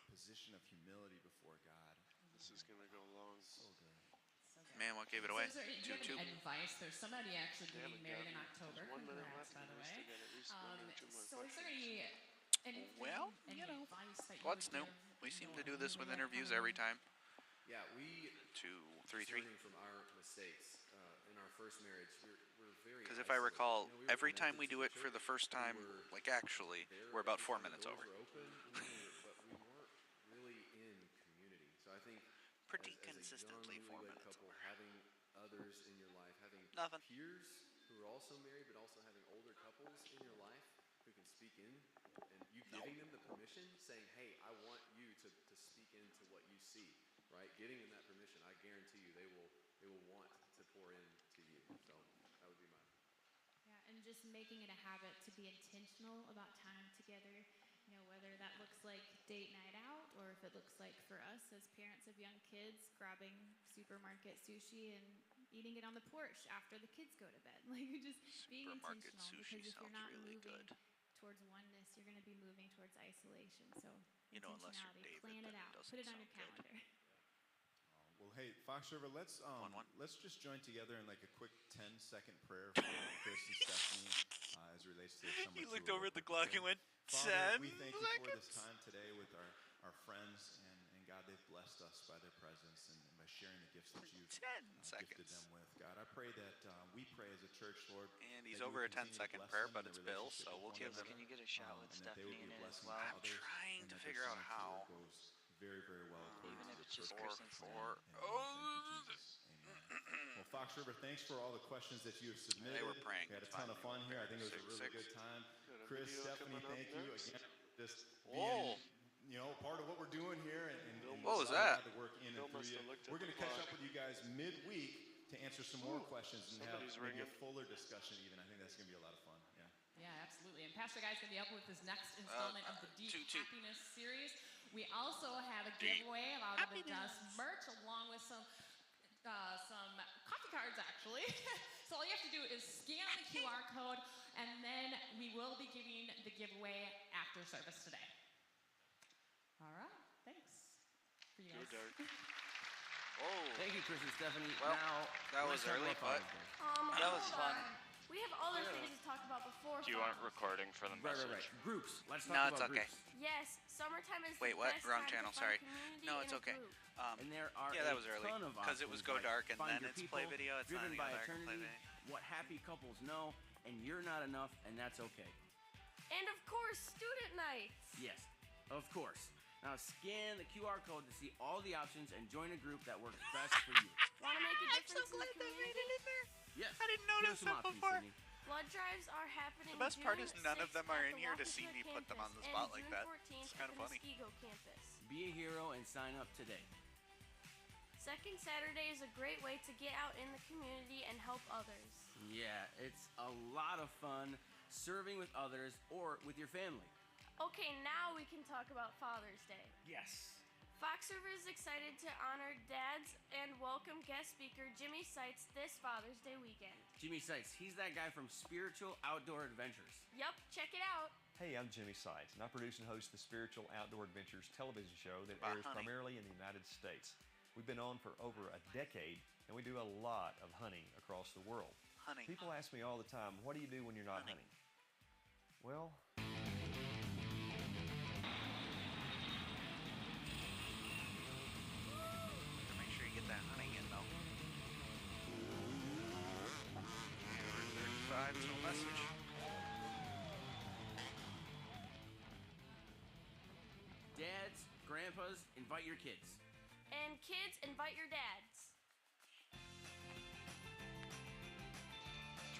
position of humility before God. This is gonna go long. So good. Man, what gave it away? So is there, do you have 2-2. any advice? There's somebody actually They getting haven't married in gotten- October. there's 1 minute Congrats, left, by the and way. they got at least 1 or 2 more So is there anything, Well, any you know, advice that you what's would new? give, We you seem know, to do this with newlywed interviews coming every in? time. Yeah, we 2-3-3. learning from our mistakes in our first marriage. We're very Because if I isolated. recall, You know, we were every time connected we to do it for church. the first We time, were like actually, there we're about every 4 time the minutes doors over. were open, but we weren't really in community. So I think Pretty as consistently a 4 young newlywed minutes couple, over. having others in your life, having Nothing. peers who are also married, but also having older couples in your life who can speak in, and you giving them the permission, saying, "Hey, I want you to speak into what you see." Right? Getting them that permission, I guarantee you, they will want to pour into you. So that would be my. Yeah, and just making it a habit to be intentional about time together. You know, whether that looks like date night out or if it looks like for us as parents of young kids, grabbing supermarket sushi and eating it on the porch after the kids go to bed. Like just being Supermarket intentional sushi because if you're sounds not really moving good. towards oneness, you're going to be moving towards isolation. So You know, unless you're intentionality, David, plan then it it out, doesn't put it on sound your good. calendar. Well, hey, Fox River, let's 1-1. just join together in like a quick 10-second prayer for Chris and Stephanie as it relates to summer. He looked tour over of at the Purpose clock Day. and went, Father, 10 we thank you for this seconds. time today with our friends, and God, they've blessed us by their presence and by sharing the gifts that you've 10 gifted seconds. them with. God, I pray that we pray as a church, Lord. And he's that you over would a 10 continue to second bless prayer, them but in it's their Bill, relationship so with we'll one give Kids, them. can another, you get a shot with and that they would Stephanie be a in it as blessing well? to I'm others, trying and to that figure their out summer tour how. goes very, very well according Even to if the it's just purpose Chris and plan Four. and Thank you, Jesus. Amen. Well, Fox River, thanks for all the questions that you have submitted. They were praying. We had a ton of fun here. I think it was a really 6-6. good time. Got a Chris, video Stephanie, coming up thank you next. again. Just Whoa. being, part of what we're doing here, and What was allowing that? God to work in Bill and through must you. have looked at We're the going to catch clock. up with you guys midweek to answer some more questions and have somebody's maybe a ringing. fuller discussion. Even I think that's going to be a lot of fun. Yeah. Yeah, absolutely. And Pastor Guy's going to be up with his next installment of the Deep 2-2. Happiness series. We also have a giveaway of Out of the Dust merch along with some coffee cards, actually. So all you have to do is scan the QR code, and then we will be giving the giveaway after service today. All right. Thanks. For you Go guys. Dark. Oh. Thank you, Chris and Stephanie. Well, now, that was let's talk early, about but Father's Day. that was hold fun. on. We have other things to talk about before. You aren't Father's recording for the Right, message. right, right. Groups. Let's No, talk it's about okay. groups. Day. Yes, summertime is Wait, the what? best Wrong time channel, to sorry. find community No, in it's a okay. group. And there are Yeah, that a was early. ton of Because it was options, Go like Dark and Find then Your it's People, Play Video. It's not Driven any by Go Dark, Play Eternity, Video. What Happy Couples Know, and You're Not Enough, and That's Okay. And of course, student nights. Yes, of course. Now scan the QR code to see all the options and join a group that works best for you. Want to make a I'm difference so in glad the they made community? it in there. Yes. I didn't Give us notice some that options, before. Sydney. Blood drives are happening The best part June is none of 6th them are at in the here to Waukesha see me put them on the campus spot and like June that. 14th It's kind of at the funny. Muskego campus. Be a hero and sign up today. Second Saturday is a great way to get out in the community and help others. Yeah, it's a lot of fun serving with others or with your family. Okay, now we can talk about Father's Day. Yes. Fox River is excited to honor dads and welcome guest speaker Jimmy Seitz this Father's Day weekend. Jimmy Seitz, he's that guy from Spiritual Outdoor Adventures. Yup, check it out. Hey, I'm Jimmy Seitz, and I produce and host the Spiritual Outdoor Adventures television show that About airs hunting. primarily in the United States. We've been on for over a decade, and we do a lot of hunting across the world. Hunting. People ask me all the time, what do you do when you're not hunting? Well, Make sure you get that hunting in though. Hour 35 till message. Dads, grandpas, invite your kids. And kids, invite your dads.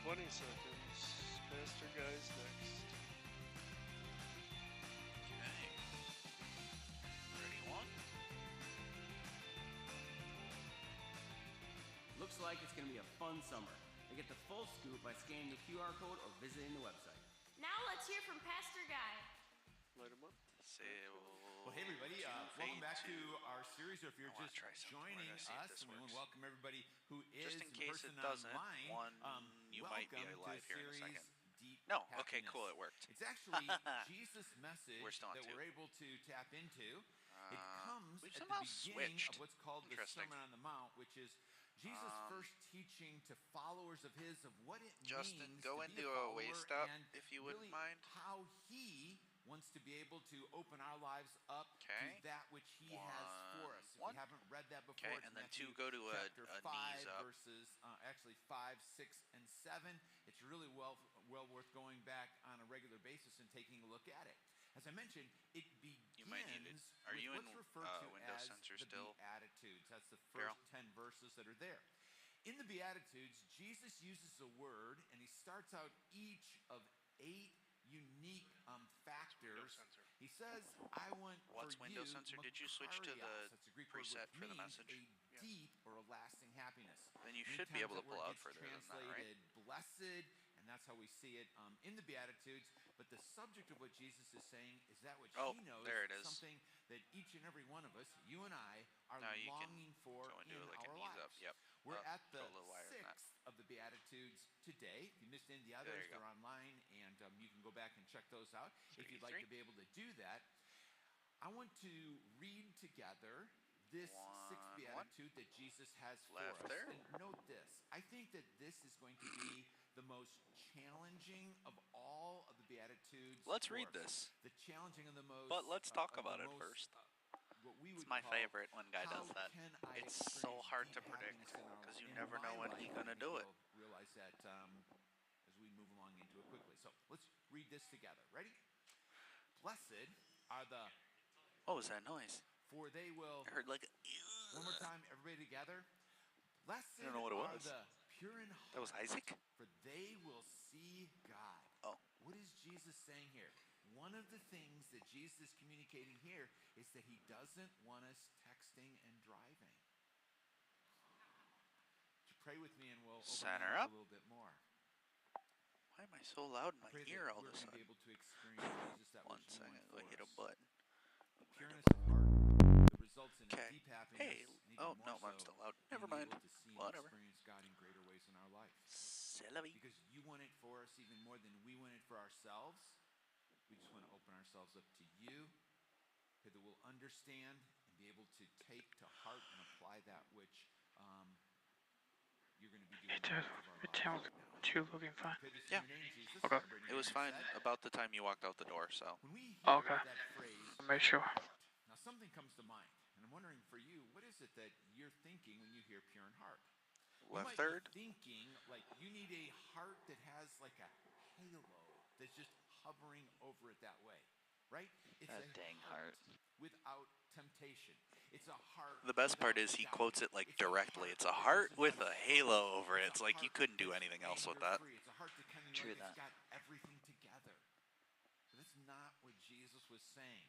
20 seconds. Pastor Guy's next. Okay. Ready, one? Looks like it's going to be a fun summer. And get the full scoop by scanning the QR code or visiting the website. Now let's hear from Pastor Guy. Light him up. Well, hey everybody, welcome back to our series, or if you're just joining us, and we want to welcome everybody who is Just in in case person it doesn't, online. you might be welcome live to here in a series second. Deep No, okay, Happiness. cool, it worked. It's actually Jesus' message We're still on that two. we're able to tap into. It comes we've at the somehow beginning switched. of what's called the Interesting. Sermon on the Mount, which is Jesus' first teaching to followers of his of what it Justin, means go to into be a a follower waist up, and if you wouldn't really mind. how he wants to be able to open our lives up Okay. to that which he has for us. If One. you haven't read that before, Okay, it's and then Matthew two, go to a chapter knees 5 up. verses actually 5, 6, and 7. It's really well worth going back on a regular basis and taking a look at it. As I mentioned, it begins You might need it. Are with you what's in, referred to Windows as Sensor the still? Beatitudes. That's the Carol? first 10 verses that are there. In the Beatitudes, Jesus uses a word, and he starts out each of 8 unique factors. He says, I want What's for Windows you, Sensor? Did you switch to the makarios. That's a Greek word preset which for the means message? a deep or a lasting happiness. Then you Many should be times able to that pull word out gets further than that, right? translated blessed, and that's how we see it in the Beatitudes. But the subject of what Jesus is saying is that which Oh, he knows, there it is. something that each and every one of us, you and I, are Now you can longing for go and in do it like a our knees lives. up. Yep. We're at the go a little wider than that. 6th of the Beatitudes today. If you missed any of the There others, you go. they're online, and you can go back and check those out if you'd like 33. to be able to do that. I want to read together this 6th Beatitude that Jesus has for Left us. there. And note this. I think that this is going to be the most challenging of all of the Beatitudes. Let's for read us. this. The challenging and the most. But let's talk of about the it most, first. What we It's would my call, favorite when guy how does that. can I It's so experience hard to deep predict happiness in our- because you in never know my when life? he's And gonna I think do it. we'll realize that as we move along into it quickly. So let's read this together. Ready? Blessed are the. What was that noise? For they will. I heard like. One more time, everybody together. Blessed I don't know what it are was. the pure in That was heart, Isaac? for they will see God. Oh. What is Jesus saying here? One of the things that Jesus is communicating here is that he doesn't want us texting and driving. Would you pray with me and we'll open Center that up. a little bit more. Why am I so loud in my Pray that ear all we're of a going to be sudden? able to experience Jesus that One which you second, want I for hit a us. button. Pureness of heart that results in Okay. deep happiness. Hey, and even oh more no, so I'm still loud. being Never mind. able to see and Whatever. experience God in greater ways in our life. Celebi. Because you want it for us even more than we want it for ourselves. We just want to open ourselves up to you, so that we'll understand and be able to take to heart and apply that which you're going to be doing. in the rest of our lives right now. You looking fine? Pray this in Yeah. your name, Jesus, Okay. celebrating It was your fine said. about the time you walked out the door, so. When we hear Okay. that phrase, Make sure. now something comes to mind, and I'm wondering for you, what is it that you're thinking when you hear pure in heart? You Left might third. be thinking like you need a heart that has like a halo that's just hovering over it that way, right? It's That a dang heart. without temptation. It's a heart. The best part without is he doubt. quotes it like It's a directly. heart It's a that heart doesn't with have a sin. halo over it. It's It's a like you heart couldn't do that's anything else with that. anger-free. It's a heart that kind of True that's that. got everything together. But that's not what Jesus was saying.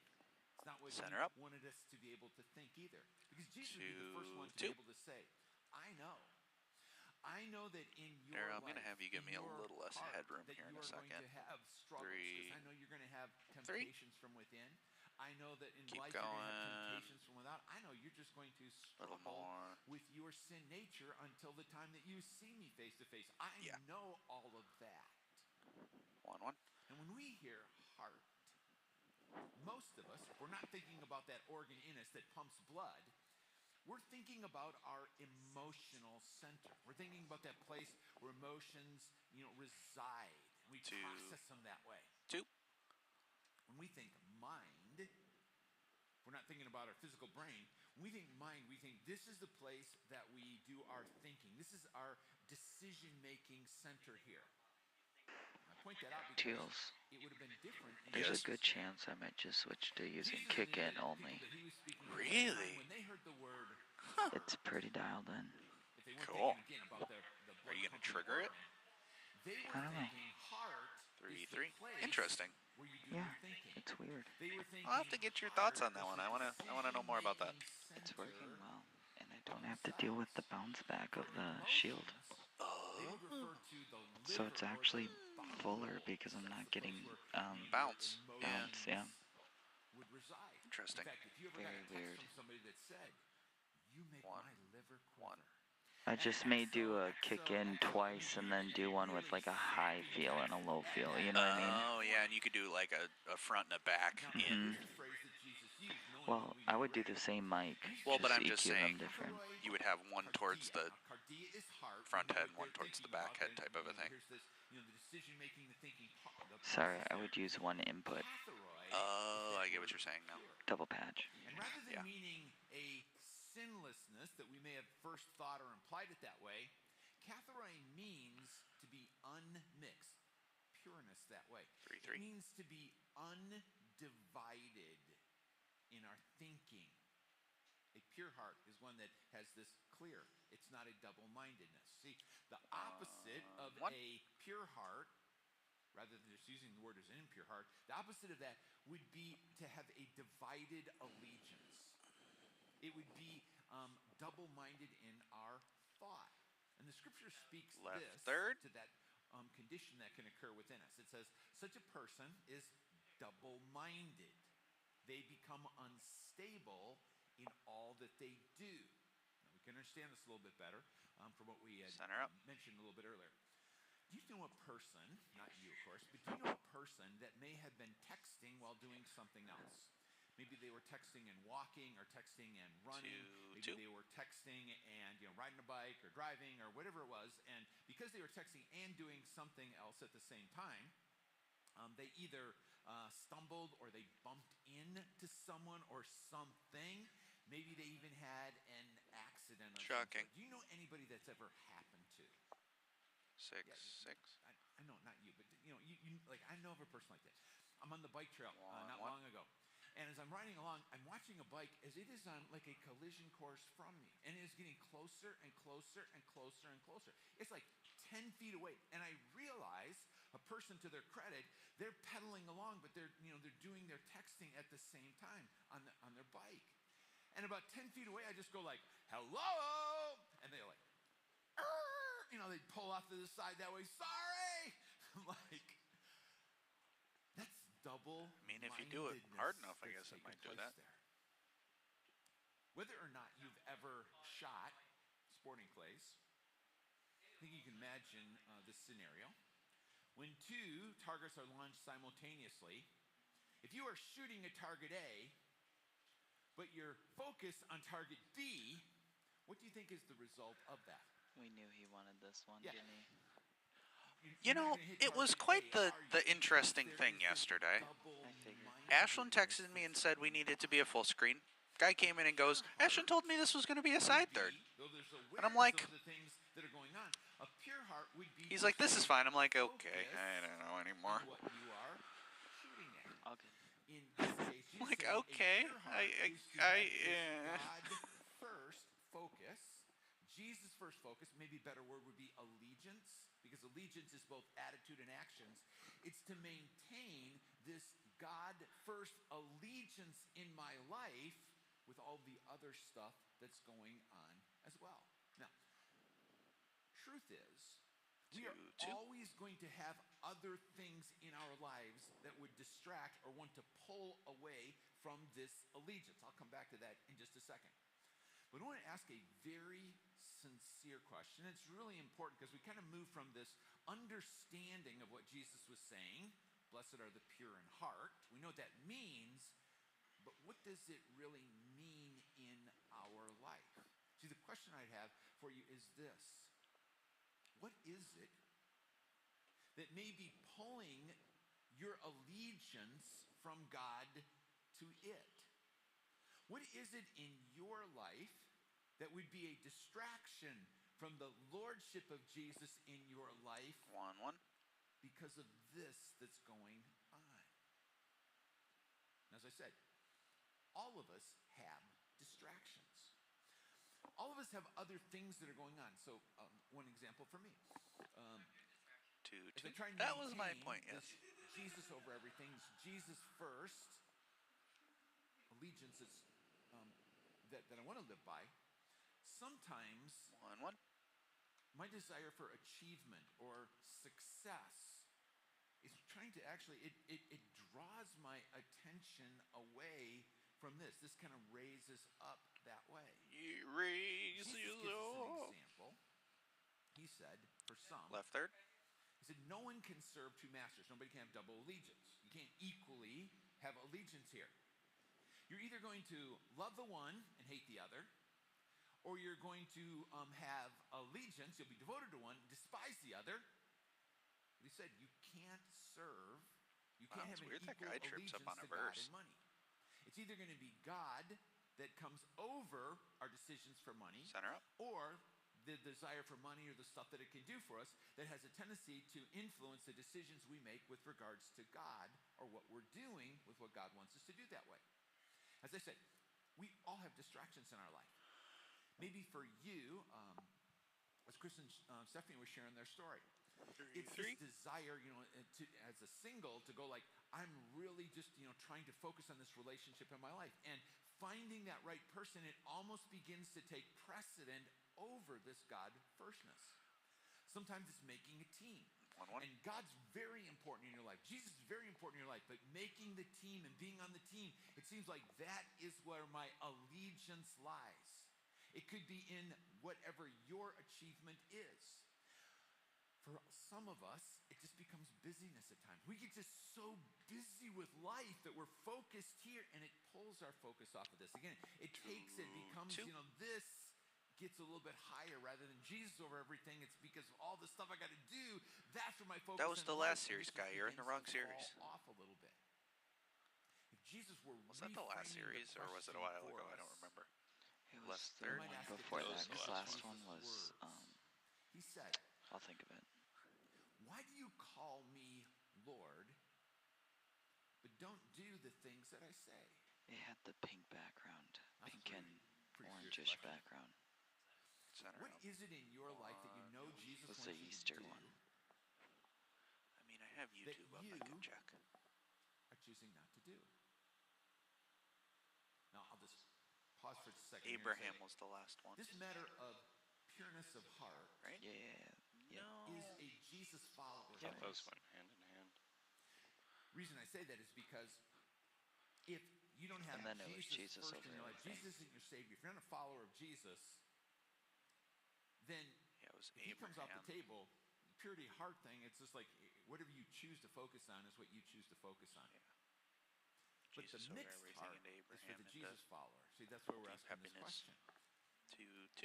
It's not what Center he up. wanted us to be able to think either. Because Jesus would be the first 2, one to 2. be able to say, I know that in your Daryl, I'm life, gonna have you give me in a your little less heart, headroom that here in you a are going second. to have struggles. 3, Because I know you're going to have 3. temptations from within. I know that in Keep life you're going to have going. temptations from without. I know you're just going to A little struggle more. with your sin nature until the time that you see me face to face. I Yeah. know all of that. 1-1. And when we hear heart, most of us, if we're not thinking about that organ in us that pumps blood, we're thinking about our emotional center. We're thinking about that place where emotions, reside. We 2, process them that way. 2. When we think mind, we're not thinking about our physical brain. When we think mind, we think this is the place that we do our thinking. This is our decision-making center here. I point that out because Teals. it would have been different. There's Yes. a good chance I might just switch to using Jesus kick knew in that the only. people that he was speaking to at that Really? time, when they heard the word, It's pretty dialed in. if they weren't Cool. thinking again about the Are you gonna blood-pumping trigger it? organ, they were I don't know. thinking heart 3, is the 3. place Interesting. where you do Yeah, your thinking. it's weird. They were thinking I'll have to get your thoughts on that heart one. I was wanna the know more about that. decision-making It's working center well, and I don't have to deal with the bounce back of the shield. They would refer to the So it's liver or actually the fuller bowels. because I'm That's not the getting place where Bounce. your Yeah. bounce, yeah. would reside. Interesting. In fact, if you ever got a Very text weird. from somebody that said, "You make 1, my liver 1. quiver," I just may do a kick in twice and then do one with like a high feel and a low feel, you know what I mean? Oh, yeah, and you could do like a front and a back in. Mhm. Well, I would do the same mic, Well, but just I'm just EQ them saying, different. you would have one towards the front head and one towards the back head type of a thing. Here's this, the decision-making, the thinking part. The Sorry, process I would use one input, Oh, I get what you're saying now. double patch. And rather than Yeah. meaning a sinlessness that we may have first thought or implied it that way, katharoi means to be unmixed, pureness that way. 3, 3. It means to be undivided in our thinking. A pure heart is one that has this clear. It's not a double-mindedness. See, the opposite of 1. a pure heart, rather than just using the word as an impure heart, the opposite of that would be to have a divided allegiance. It would be double-minded in our thought. And the scripture speaks Left this third. to that condition that can occur within us. It says, such a person is double-minded. They become unstable in all that they do. Now, we can understand this a little bit better from what we had Center up. mentioned a little bit earlier. Do you know a person, not you of course, but do you know a person that may have been texting while doing something else? Maybe they were texting and walking, or texting and running. 2, 2. Maybe they were texting and riding a bike or driving or whatever it was. And because they were texting and doing something else at the same time, they either stumbled or they bumped into someone or something. Maybe they even had an accident. Of some Shocking. sort. Do you know anybody that's ever happened to? 6, Yeah, 6. I know, not you, but you like I know of a person like that. I'm on the bike trail not 1. long ago, and as I'm riding along, I'm watching a bike as it is on like a collision course from me, and it is getting closer and closer and closer and closer. It's like 10 feet away, and I realize, a person to their credit, they're pedaling along, but they're doing their texting at the same time on their bike. And about 10 feet away, I just go like, "Hello," and they're like, they pull off to the side that way. Sorry. I'm like, that's double. I mean, if you do it hard enough, I guess it might do that. There. Whether or not you've ever shot sporting clays, I think you can imagine this scenario. When two targets are launched simultaneously, if you are shooting at target A, but you're focused on target B, what do you think is the result of that? We knew he wanted this one, Yeah. didn't he? You know, it was quite the interesting thing yesterday. I figured. Ashlyn texted me and said we needed to be a full screen. Guy came in and goes, Ashlyn told me this was going to be a side third. And I'm like, he's like, this is fine. I'm like, okay, I don't know anymore. What you are shooting at. All good. In this case, I'm like, okay. A pure heart is to have this God first focus. Jesus first focus, maybe a better word would be allegiance, because allegiance is both attitude and actions. It's to maintain this God first allegiance in my life with all the other stuff that's going on as well. Now, truth is, we are always going to have other things in our lives that would distract or want to pull away from this allegiance. I'll come back to that in just a second. But I want to ask a very sincere question. It's really important because we kind of move from this understanding of what Jesus was saying, blessed are the pure in heart. We know what that means, but what does it really mean in our life? See, the question I have for you is this. What is it that may be pulling your allegiance from God to it? What is it in your life that would be a distraction from the lordship of Jesus in your life? Because of this that's going on. As I said, all of us have distractions. All of us have other things that are going on. So, one example for me. That was my point, yes. Jesus over everything, Jesus first. Allegiance is that I want to live by. Sometimes my desire for achievement or success is trying to actually, it draws my attention away from this. This kind of raises up that way. You raise Jesus gives us an example. He said, for some. Left third. He said, no one can serve two masters. Nobody can have double allegiance. You can't equally have allegiance here. You're either going to love the one and hate the other, or you're going to have allegiance, you'll be devoted to one, despise the other. But he said you can't serve, you can't have an equal allegiance to God and money. It's either going to be God that comes over our decisions for money, or the desire for money or the stuff that it can do for us that has a tendency to influence the decisions we make with regards to God or what we're doing with what God wants us to do that way. As I said, we all have distractions in our life. Maybe for you, as Chris and Stephanie were sharing their story, it's this desire, as a single, to go like, I'm really just, trying to focus on this relationship in my life. And finding that right person, it almost begins to take precedent over this God firstness. Sometimes it's making a team. And God's very important in your life. Jesus is very important in your life. But making the team and being on the team, it seems like that is where my allegiance lies. It could be in whatever your achievement is. For some of us, it just becomes busyness at times. We get just so busy with life that we're focused here, and it pulls our focus off of this. Again, it takes, it becomes, this gets a little bit higher rather than Jesus over everything. It's because of all the stuff I got to do. That's where my focus. That was the last series, guy. You're in the wrong series. Off a little bit. If Jesus were was that the last series, or was it a while ago? I don't remember. It was the third one before that. His last one was. He said, I'll think of it. Why do you call me Lord, but don't do the things that I say? It had the pink background, pink and orangish background. What is it in your life that you know Jesus wants the you Easter to do? one. I mean, I have YouTube up. I can check. Are choosing not to do. Now I'll just pause for a second. Abraham was the last one. This matter of pureness of heart, right? Yeah. Is a Jesus follower. Yeah, those went hand in hand. Reason I say that is because if you don't have and then it was Jesus first over in your life, Jesus isn't your Savior. If you're not a follower of Jesus, then it was if he comes off the table, the purity of heart thing, it's just like whatever you choose to focus on is what you choose to focus on. Yeah. But Jesus the mixed heart is for the Jesus follower. See, that's where we're asking this question.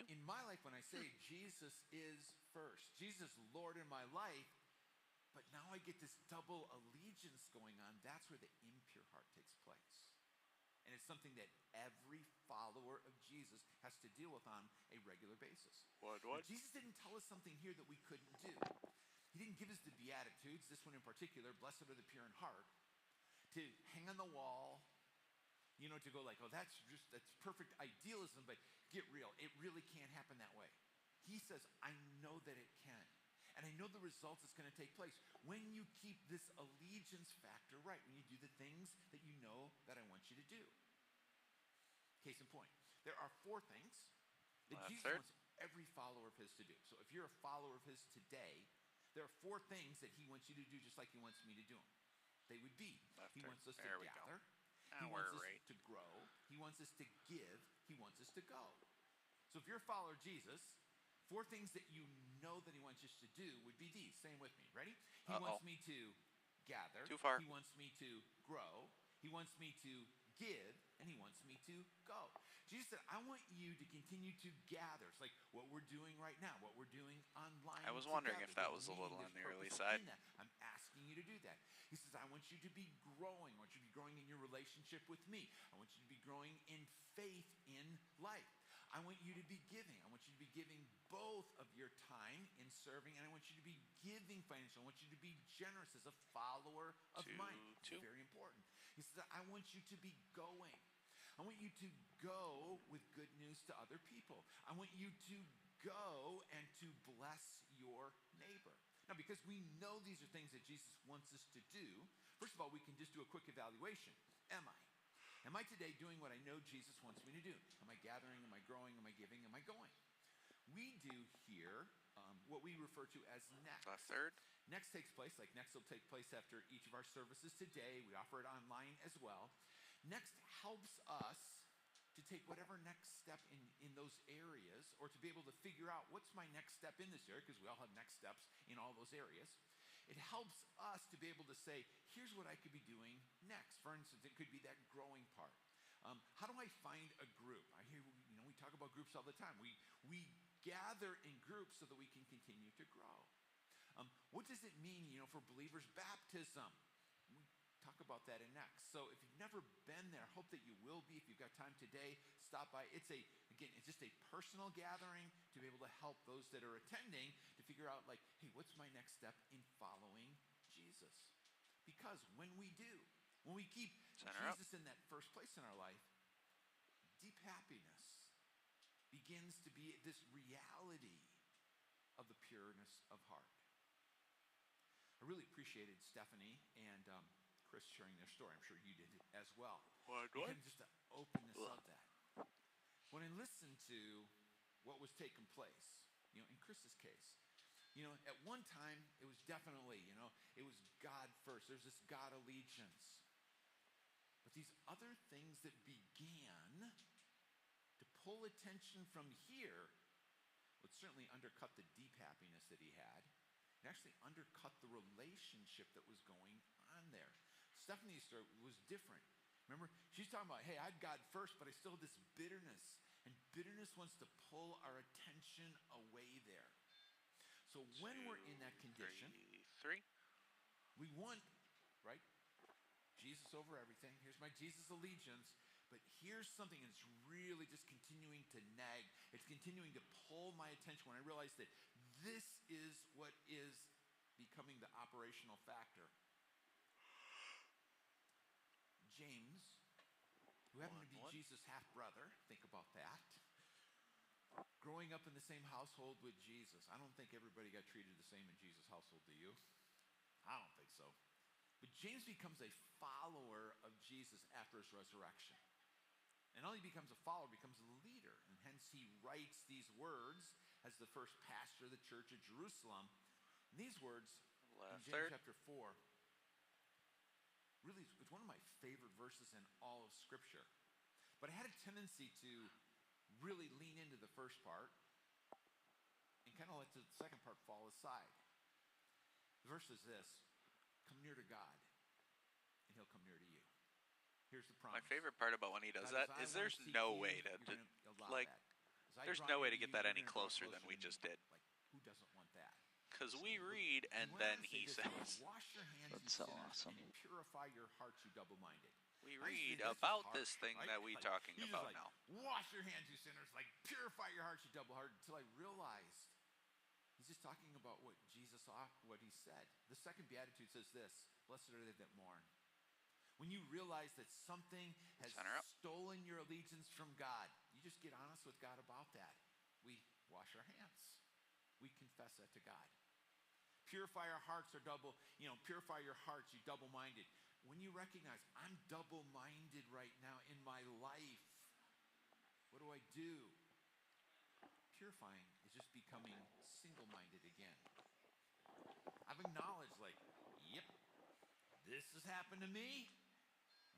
In my life, when I say Jesus is first, Jesus is Lord in my life, but now I get this double allegiance going on, that's where the impure heart takes place. And it's something that every follower of Jesus has to deal with on a regular basis. What? Jesus didn't tell us something here that we couldn't do. He didn't give us the Beatitudes, this one in particular, blessed are the pure in heart, to hang on the wall, to go like, oh, that's perfect idealism, but get real. It really can't happen that way. He says, I know that it can. And I know the results that's going to take place when you keep this allegiance factor right, when you do the things that you know that I want you to do. Case in point, there are 4 things that Jesus wants every follower of his to do. So if you're a follower of his today, there are 4 things that he wants you to do just like he wants me to do them. They would be, he wants us to gather, he wants us to grow, he wants us to give, he wants us to go. So if you're a follower of Jesus, 4 things that you know that he wants us to do would be these. Say them with me. Ready? He wants me to gather. Too far. He wants me to grow. He wants me to give. And he wants me to go. Jesus said, I want you to continue to gather. It's like what we're doing right now, what we're doing online. I was wondering if that was a little on the early side. I'm asking you to do that. He says, I want you to be growing. I want you to be growing in your relationship with me. I want you to be growing in faith in life. I want you to be giving. I want you to be giving both of your time in serving, and I want you to be giving financially. I want you to be generous as a follower of mine. It's very important. He says, I want you to be going. I want you to go with good news to other people. I want you to go and to bless your neighbor. Now, because we know these are things that Jesus wants us to do, first of all, we can just do a quick evaluation. Am I? Am I today doing what I know Jesus wants me to do? Am I gathering? Am I growing? Am I giving? Am I going? We do here what we refer to as Next. Next takes place, like Next will take place after each of our services today. We offer it online as well. Next helps us to take whatever next step in those areas, or to be able to figure out what's my next step in this area, because we all have next steps in all those areas. It helps us to be able to say, here's what I could be doing next. For instance, it could be that growing part. How do I find a group? I hear, we talk about groups all the time. We gather in groups so that we can continue to grow. What does it mean, for believers' baptism? We talk about that in Next. So if you've never been there, hope that you will be. If you've got time today, stop by. It's just a personal gathering to be able to help those that are attending to figure out, like, hey, what's my next step in following Jesus? Because when we keep Jesus in that first place in our life, deep happiness begins to be this reality of the pureness of heart. I really appreciated Stephanie and Chris sharing their story. I'm sure you did as well. Because just the openness of that. When I listened to what was taking place, in Chris's case, at one time it was definitely, it was God first. There's this God allegiance. But these other things that began to pull attention from here would certainly undercut the deep happiness that he had. It actually undercut the relationship that was going on there. Stephanie's story was different. Remember, she's talking about, hey, I had God first, but I still have this bitterness. And bitterness wants to pull our attention away there. So when we're in that condition, we want, right? Jesus over everything. Here's my Jesus allegiance. But here's something that's really just continuing to nag. It's continuing to pull my attention when I realize that this is what is becoming the operational factor. James, who happened to be Jesus' half-brother, think about that. Growing up in the same household with Jesus. I don't think everybody got treated the same in Jesus' household, do you? I don't think so. But James becomes a follower of Jesus after his resurrection. And not only becomes a follower, becomes a leader. And hence he writes these words as the first pastor of the church of Jerusalem. And these words, in James chapter 4, really, it's one of my favorite verses in all of Scripture. But I had a tendency to really lean into the first part and kind of let the second part fall aside. The verse is this: come near to God, and he'll come near to you. Here's the promise. My favorite part about when he does that is there's no way to there's no way to get that any closer than we just did. Like, who doesn't want that? Because we read, and then he says, wash your hands, that's so awesome. And purify your hearts, you double-minded. We read about this thing that we're talking about now. Wash your hands, you sinners. Like, purify your hearts, you double-hearted. Until I realized he's just talking about what Jesus, what he said. The second beatitude says this: blessed are they that mourn. When you realize that something has Center up. stolen your allegiance from God, you just get honest with God about that. We wash our hands. We confess that to God. Purify our hearts or purify your hearts, you double-minded. When you recognize, I'm double-minded right now in my life, what do I do? Purifying is just becoming single-minded again. I've acknowledged, yep, this has happened to me.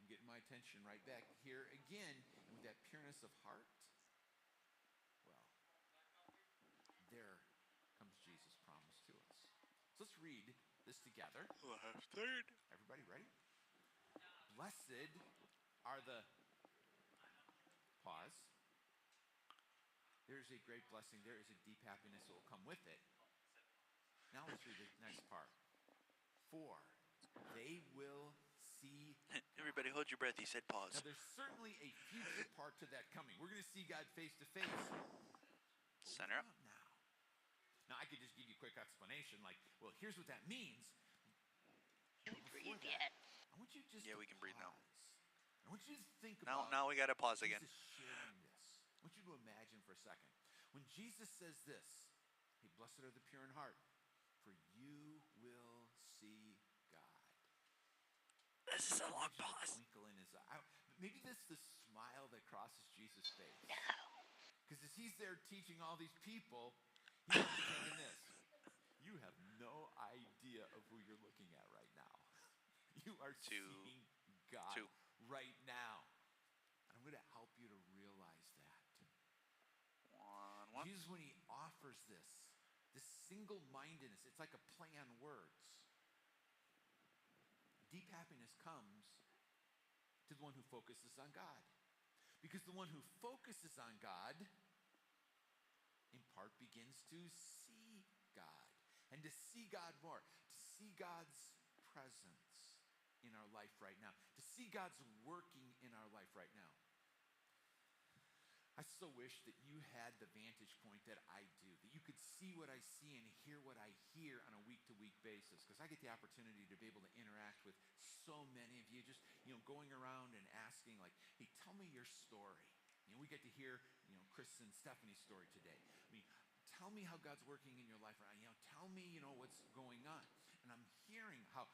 I'm getting my attention right back here again. And with that pureness of heart, well, there comes Jesus' promise to us. So let's read this together. Last third. Everybody ready? Blessed are the... Pause. There is a great blessing. There is a deep happiness that will come with it. Now let's read the next part. For they will see... Everybody hold your breath. He said pause. Now there's certainly a future part to that coming. We're going to see God face to face. Center up. Now I could just give you a quick explanation well, here's what that means. Breathe yet. I want you just we can breathe now. I want you to think Now about we got to pause again. Jesus sharing this. I want you to imagine for a second. When Jesus says this, hey, blessed are the pure in heart, for you will see God. This is a long Imagine pause. the twinkle in his eye. Maybe this is the smile that crosses Jesus' face. Because as he's there teaching all these people, he's thinking this. You have no idea of who you're looking at right now. You are seeing God right now. And I'm going to help you to realize that. One. Jesus, when he offers this single-mindedness, it's like a play on words. Deep happiness comes to the one who focuses on God. Because the one who focuses on God, in part, begins to see God. And to see God more. To see God's presence in our life right now. To see God's working in our life right now. I so wish that you had the vantage point that I do, that you could see what I see and hear what I hear on a week-to-week basis, because I get the opportunity to be able to interact with so many of you, just going around and asking, hey, tell me your story. We get to hear, Chris and Stephanie's story today. Tell me how God's working in your life right now. Tell me, what's going on. And I'm hearing how,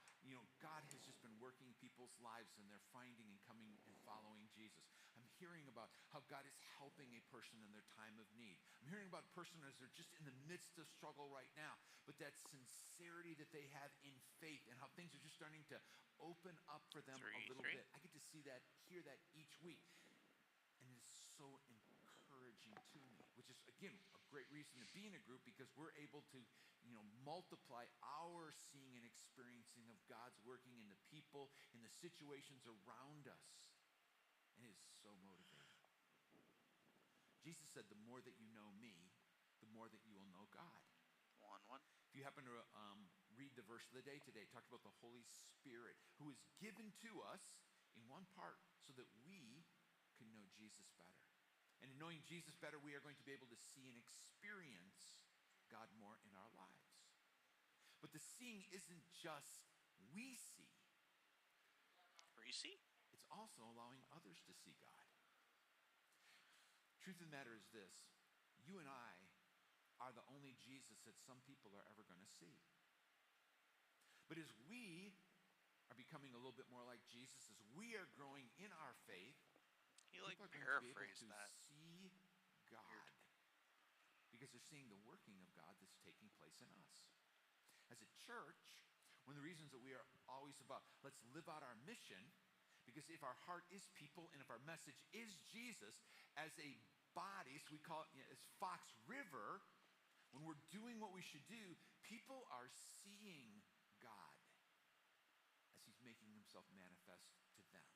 God has just been working in people's lives and they're finding and coming and following Jesus. I'm hearing about how God is helping a person in their time of need. I'm hearing about a person as they're just in the midst of struggle right now, but that sincerity that they have in faith and how things are just starting to open up for them a little bit. I get to see that, hear that each week. And it is so encouraging to me, which is, again, a great reason to be in a group, because we're able to, multiply our seeing and experiencing of God's working in the people, in the situations around us. And it is so motivating. Jesus said, the more that you know me, the more that you will know God. One. If you happen to read the verse of the day today, it talked about the Holy Spirit, who is given to us in one part so that we can know Jesus better. And in knowing Jesus better, we are going to be able to see and experience God more in our lives. But the seeing isn't just we see. It's also allowing others to see God. Truth of the matter is this. You and I are the only Jesus that some people are ever going to see. But as we are becoming a little bit more like Jesus, as we are growing in our faith, You people are going paraphrased to be able to that. see God. Because they're seeing the working of God that's taking place in us. As a church, one of the reasons that we are always about, let's live out our mission, because if our heart is people and if our message is Jesus, as a body, so we call it as Fox River, when we're doing what we should do, people are seeing God as he's making himself manifest to them.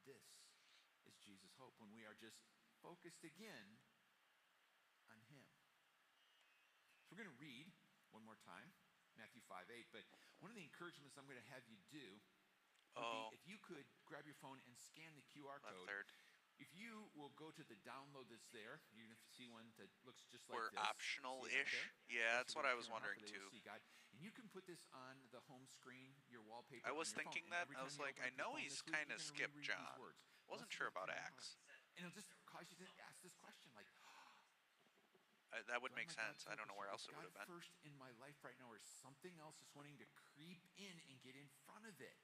This is Jesus' hope, when we are just focused again on him. So we're going to read one more time, Matthew 5:8, but one of the encouragements I'm going to have you do would be if you could grab your phone and scan the QR code. If you will go to the download that's there, you're going to see one that looks just like We're this. optional-ish. Yeah, that's what I was wondering too. See God. And And you can put this on the home screen, your wallpaper. I on was your phone, thinking and that. every I time was you like, open I up your know phone he's this week, kind you're of gonna skipped reread these John. words. Wasn't Blessed sure is the about pure in Acts. heart. And it'll just cause you to ask this question, like, That would do I make have my God sense. I don't know where else focus? it would Is have God been. first in my life right now, or something else is wanting to creep in and get in front of it?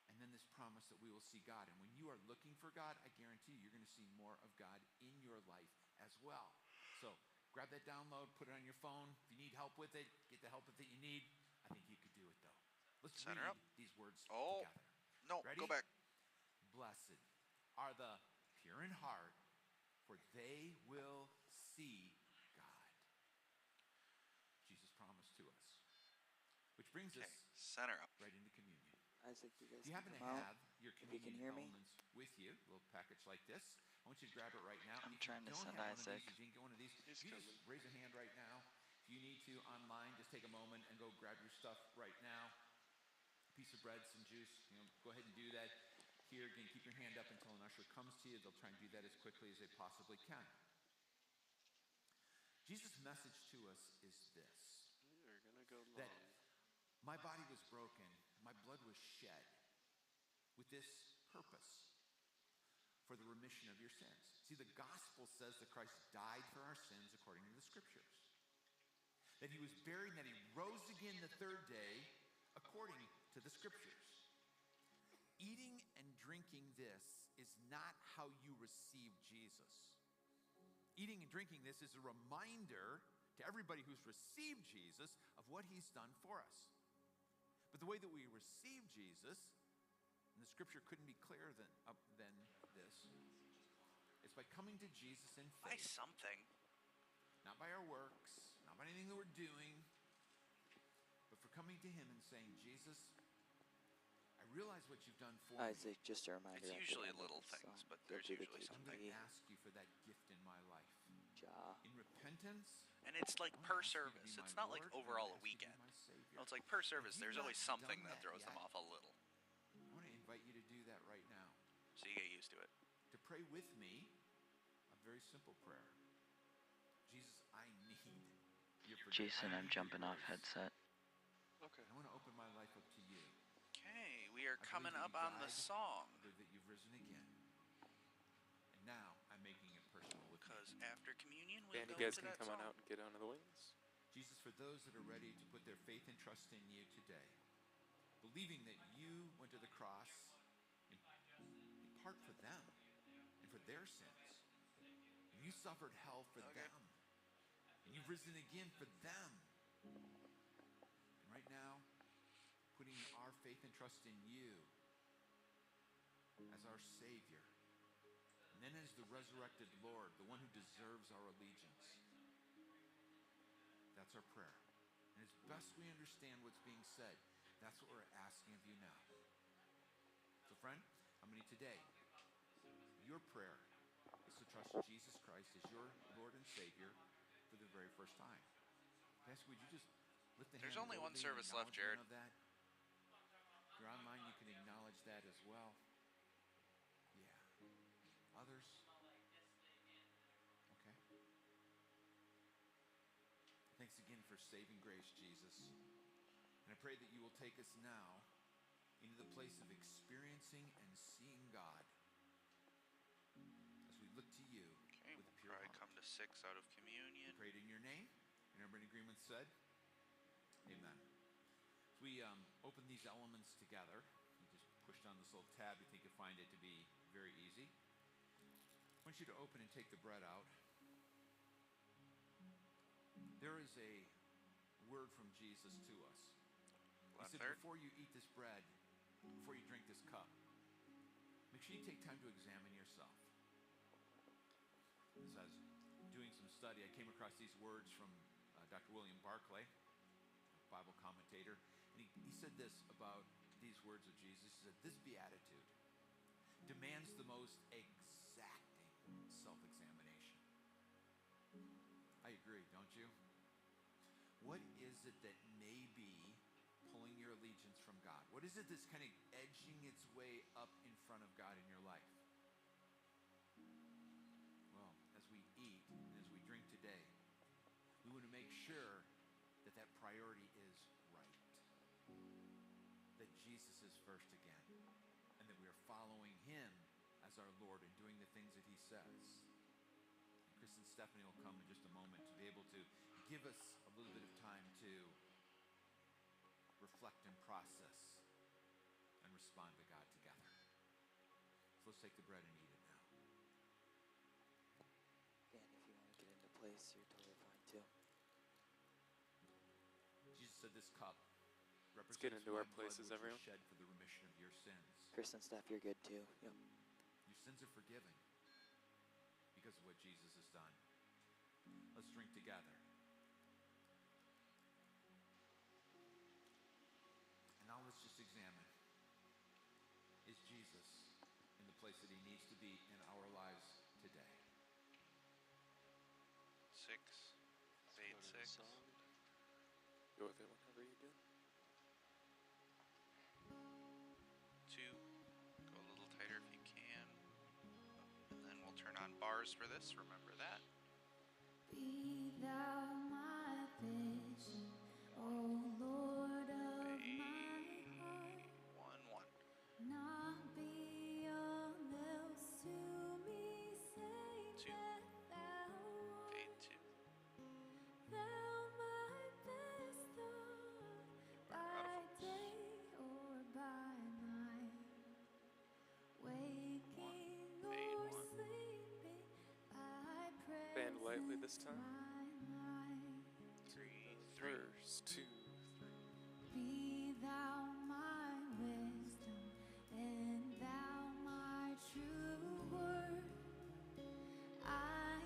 And then this promise that we will see God. And when you are looking for God, I guarantee you're going to see more of God in your life as well. So grab that download, put it on your phone. If you need help with it, get the help that you need. I think you could do it, though. Let's Center read up. these words Oh, together. no, Ready? go back. Blessed are the pure in heart, for they will see God. Jesus promised to us. Which brings Okay, us center up. right into communion. Isaac, you guys If you happen can to come out. have your If you can communion hear me. elements with you, a little package like this, I want you to grab it right now. I'm If you trying to don't send have one of Isaac. these, you didn't get one of these, He's you just coming. raise a hand right now. If you need to online, just take a moment and go grab your stuff right now. A piece of bread, some juice, go ahead and do that. Here, again, keep your hand up until an usher comes to you. They'll try and do that as quickly as they possibly can. Jesus' message to us is this. You're gonna go That long. my body was broken, my blood was shed with this purpose, for the remission of your sins. See, the gospel says that Christ died for our sins according to the scriptures. That he was buried and that he rose again the third day according to the scriptures. Eating and drinking this is not how you receive Jesus. Eating and drinking this is a reminder to everybody who's received Jesus of what he's done for us. But the way that we receive Jesus, and the scripture couldn't be clearer than this, is by coming to Jesus in By faith. something. Not by our works, not by anything that we're doing, but for coming to him and saying, Jesus, I realize what you've done for me. Isaac, just a reminder. It's at the usually end of little the things, song. but Go there's do the usually I'm something. going to ask you for that gift in my life. Ja. In repentance, And it's like I'm per gonna ask you to be service. my It's not like Lord, I'm overall gonna a ask you to be weekend. my Savior. No, it's like per If service. you've There's not always something done that throws them yet, off a little. I want to invite you to do that right now. So you get used to it. To pray with me a very simple prayer. Jesus, I need your forgiveness. Jason, I I'm need your jumping off grace. headset. Okay. I want to open my life up to you. Okay, we are I coming believe up that on you the died, song. I believe that you've risen again. And now I'm making it personal with me. Because after communion, we'll And you go guys into can that come on song. out and get onto the wings. Jesus, for those that are ready to put their faith and trust in you today, believing that you went to the cross in part for them and for their sins. And you suffered hell for them. And you've risen again for them. And right now, putting our faith and trust in you as our Savior. And then as the resurrected Lord, the one who deserves our allegiance. That's our prayer. And as best we understand what's being said, that's what we're asking of you now. So friend, how many today? Your prayer is to trust Jesus Christ as your Lord and Savior for the very first time. Pastor, would you just lift the There's hand only one boldly in service left, Jared. acknowledgement of that? If you're online, you can acknowledge that as well. Yeah. Others? Okay. Thanks again for saving grace, Jesus. And I pray that you will take us now into the place of experiencing and seeing God as we look to you Okay, with a we'll pure probably heart. come to 6 out of communion. Prayed in your name, and everybody in agreement said, amen. As we open these elements together, you just pushed on this little tab, you think you'll find it to be very easy. I want you to open and take the bread out. There is a word from Jesus to us. He Left said, third. before you eat this bread, before you drink this cup, make sure you take time to examine yourself. As I was doing some study, I came across these words from Dr. William Barclay, a Bible commentator, and he said this about these words of Jesus. He said, this beatitude demands the most exacting self-examination. I agree, don't you? What is it that may be pulling your allegiance from God? What is it that's kind of edging its way up in front of God in your life? Well, as we eat and as we drink today, we want to make sure that that priority is Jesus is first again, and that we are following him as our Lord and doing the things that he says. And Chris and Stephanie will come in just a moment to be able to give us a little bit of time to reflect and process and respond to God together. So let's take the bread and eat it now. Dan, if you want to get into place, you're totally fine too. Jesus said this cup Let's get represents into our my blood places, which was everyone. shed for the remission of your sins. Chris and Steph, you're good too. Yep. Your sins are forgiven because of what Jesus has done. Let's drink together. And now let's just examine. Is Jesus in the place that he needs to be in our lives today? 6, 8, 6. Go with it whenever you do. 2, go a little tighter if you can. And then we'll turn on bars for this, remember that. Be thou my vision, O Lord of my heart. 1, 1. Not beyond else to me, say 2, that thou art. 8, 2. Thou my best thought, by day or by night, waking or sleeping, I pray. Band lightly this time. 3, 3. Verse 2, 3. Be thou my wisdom, and thou my true word. I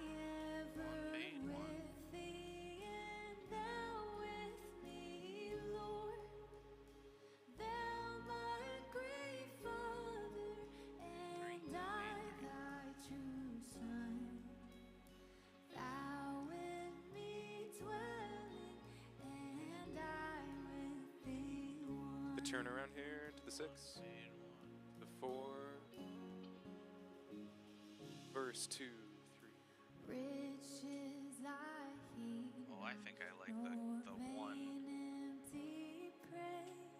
ever with thee, and thou with me, Lord. Thou my great Father, and I thy true Son. Thou in me dwelling, and I with thee one. The turnaround here to the 6. The 4. Verse 2, 3. Riches I heed. Oh, I think I like the 1. Empty praise.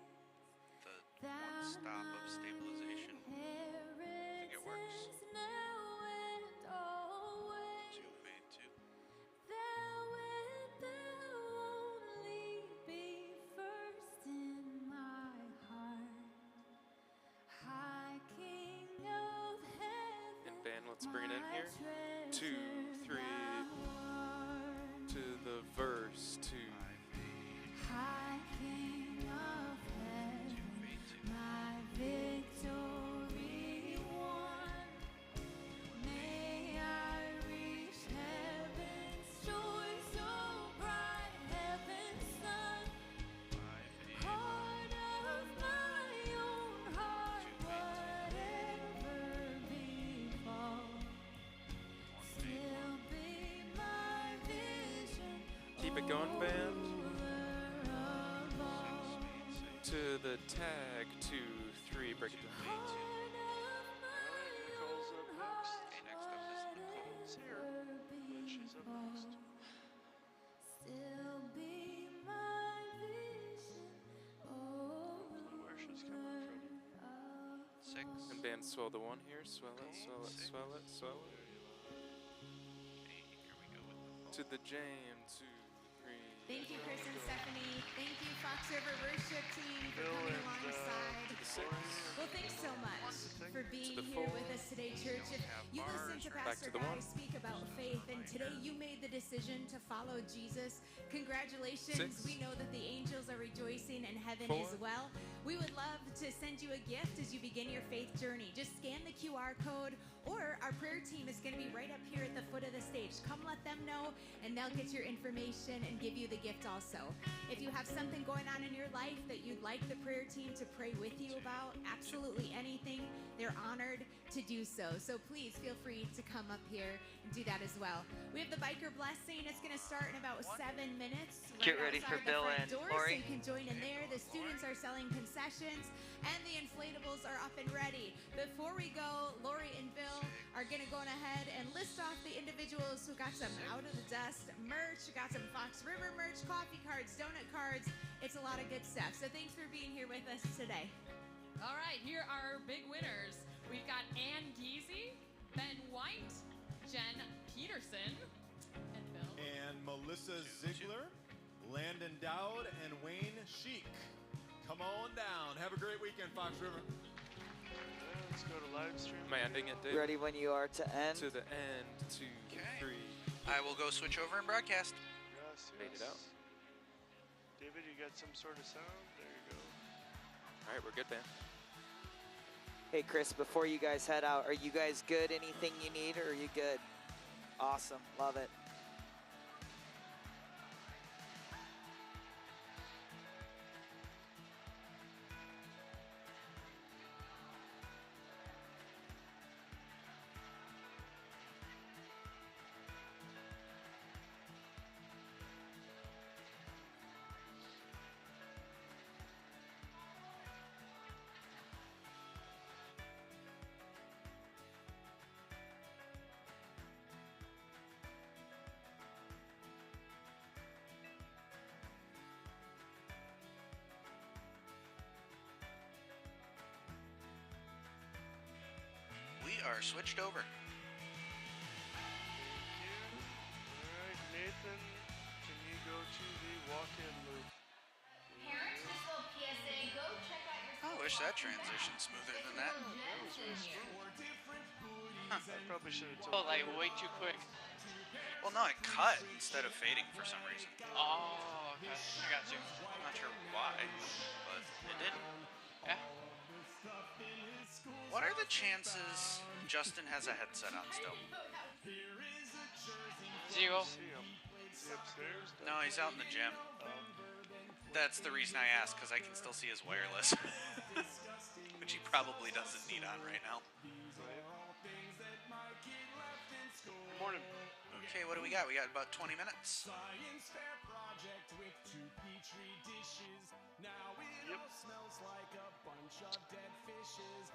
The 1 stop of stabilization. I think it works. Now and always. 2, 8, 2. Thou and thou only be first in my heart. High King of heaven. And band, let's bring it in here. 2, 3. To the verse 2. High King of heaven, my victory won. May I reach heaven's joy so bright, heaven's sun. Heart of my own heart, whatever befall, still be my vision. Keep it going, band. To the tag 2, 3. Break it down. Nicole's up next. Okay, next up is Nicole's here, but she's up next. Still be my vision. Where she's coming from. 6. And band, swell the 1 here. Swell it, swell it, swell it, swell it. Okay, here we go with the To the jam 2, 3. Thank you, Chris and Stephanie. Thank you, Fox River Worship Team, for Bill coming and, alongside. To the 6. Well, thanks so much for being the here 4. with us today, church. If you listen to Back Pastor to the Guy 1. speak about faith, and today you made the decision to follow Jesus, congratulations. 6. We know that the angels are rejoicing in heaven 4. as well. We would love to send you a gift as you begin your faith journey. Just scan the QR code, or our prayer team is going to be right up here at the foot of the stage. Come let them know, and they'll get your information and give you the gift also. If you have something going on in your life that you'd like the prayer team to pray with you about, absolutely anything, they're honored to do so. So please feel free to come up here and do that as well. We have the biker blessing. It's going to start in about 7 minutes. Get ready for outside the Bill front and door, Lori. So you can join in there. The students are selling concessions, and the inflatables are up and ready. Before we go, Lori and Bill are going to go on ahead and list off the individuals who got some Out of the Dust merch, got some Fox River merch, coffee cards, donut cards. It's a lot of good stuff. So thanks for being here with us today. All right, here are our big winners. We've got Ann Geezy, Ben White, Jen Peterson, and Bill. And Melissa Ziegler, Landon Dowd, and Wayne Sheik. Come on down. Have a great weekend, Fox River. Let's go to live stream. Am I ending it, Dave? Ready when you are to end? To the end. 2, 3. I will go switch over and broadcast. Yes, Fade it out. David, you got some sort of sound? There you go. All right, we're good, man. Hey, Chris, before you guys head out, are you guys good? Anything you need, or are you good? Awesome. Love it. We are switched over. Alright, Nathan, can you go to the walk-in loop? Parents, just a little PSA, go check out your I wish that transitioned smoother than that. I probably should have Oh, told like David. way too quick. Well, no, it cut instead of fading for some reason. Oh, okay. I got you. I'm not sure why, but it did. Yeah. What are the chances Justin has a headset on still? 0. See him. Is he upstairs? No, he's out in the gym. That's the reason I asked, because I can still see his wireless. Which he probably doesn't need on right now. Morning. Okay, what do we got? We got about 20 minutes. Science fair project with 2 petri dishes. Now it all smells like a bunch of dead fishes.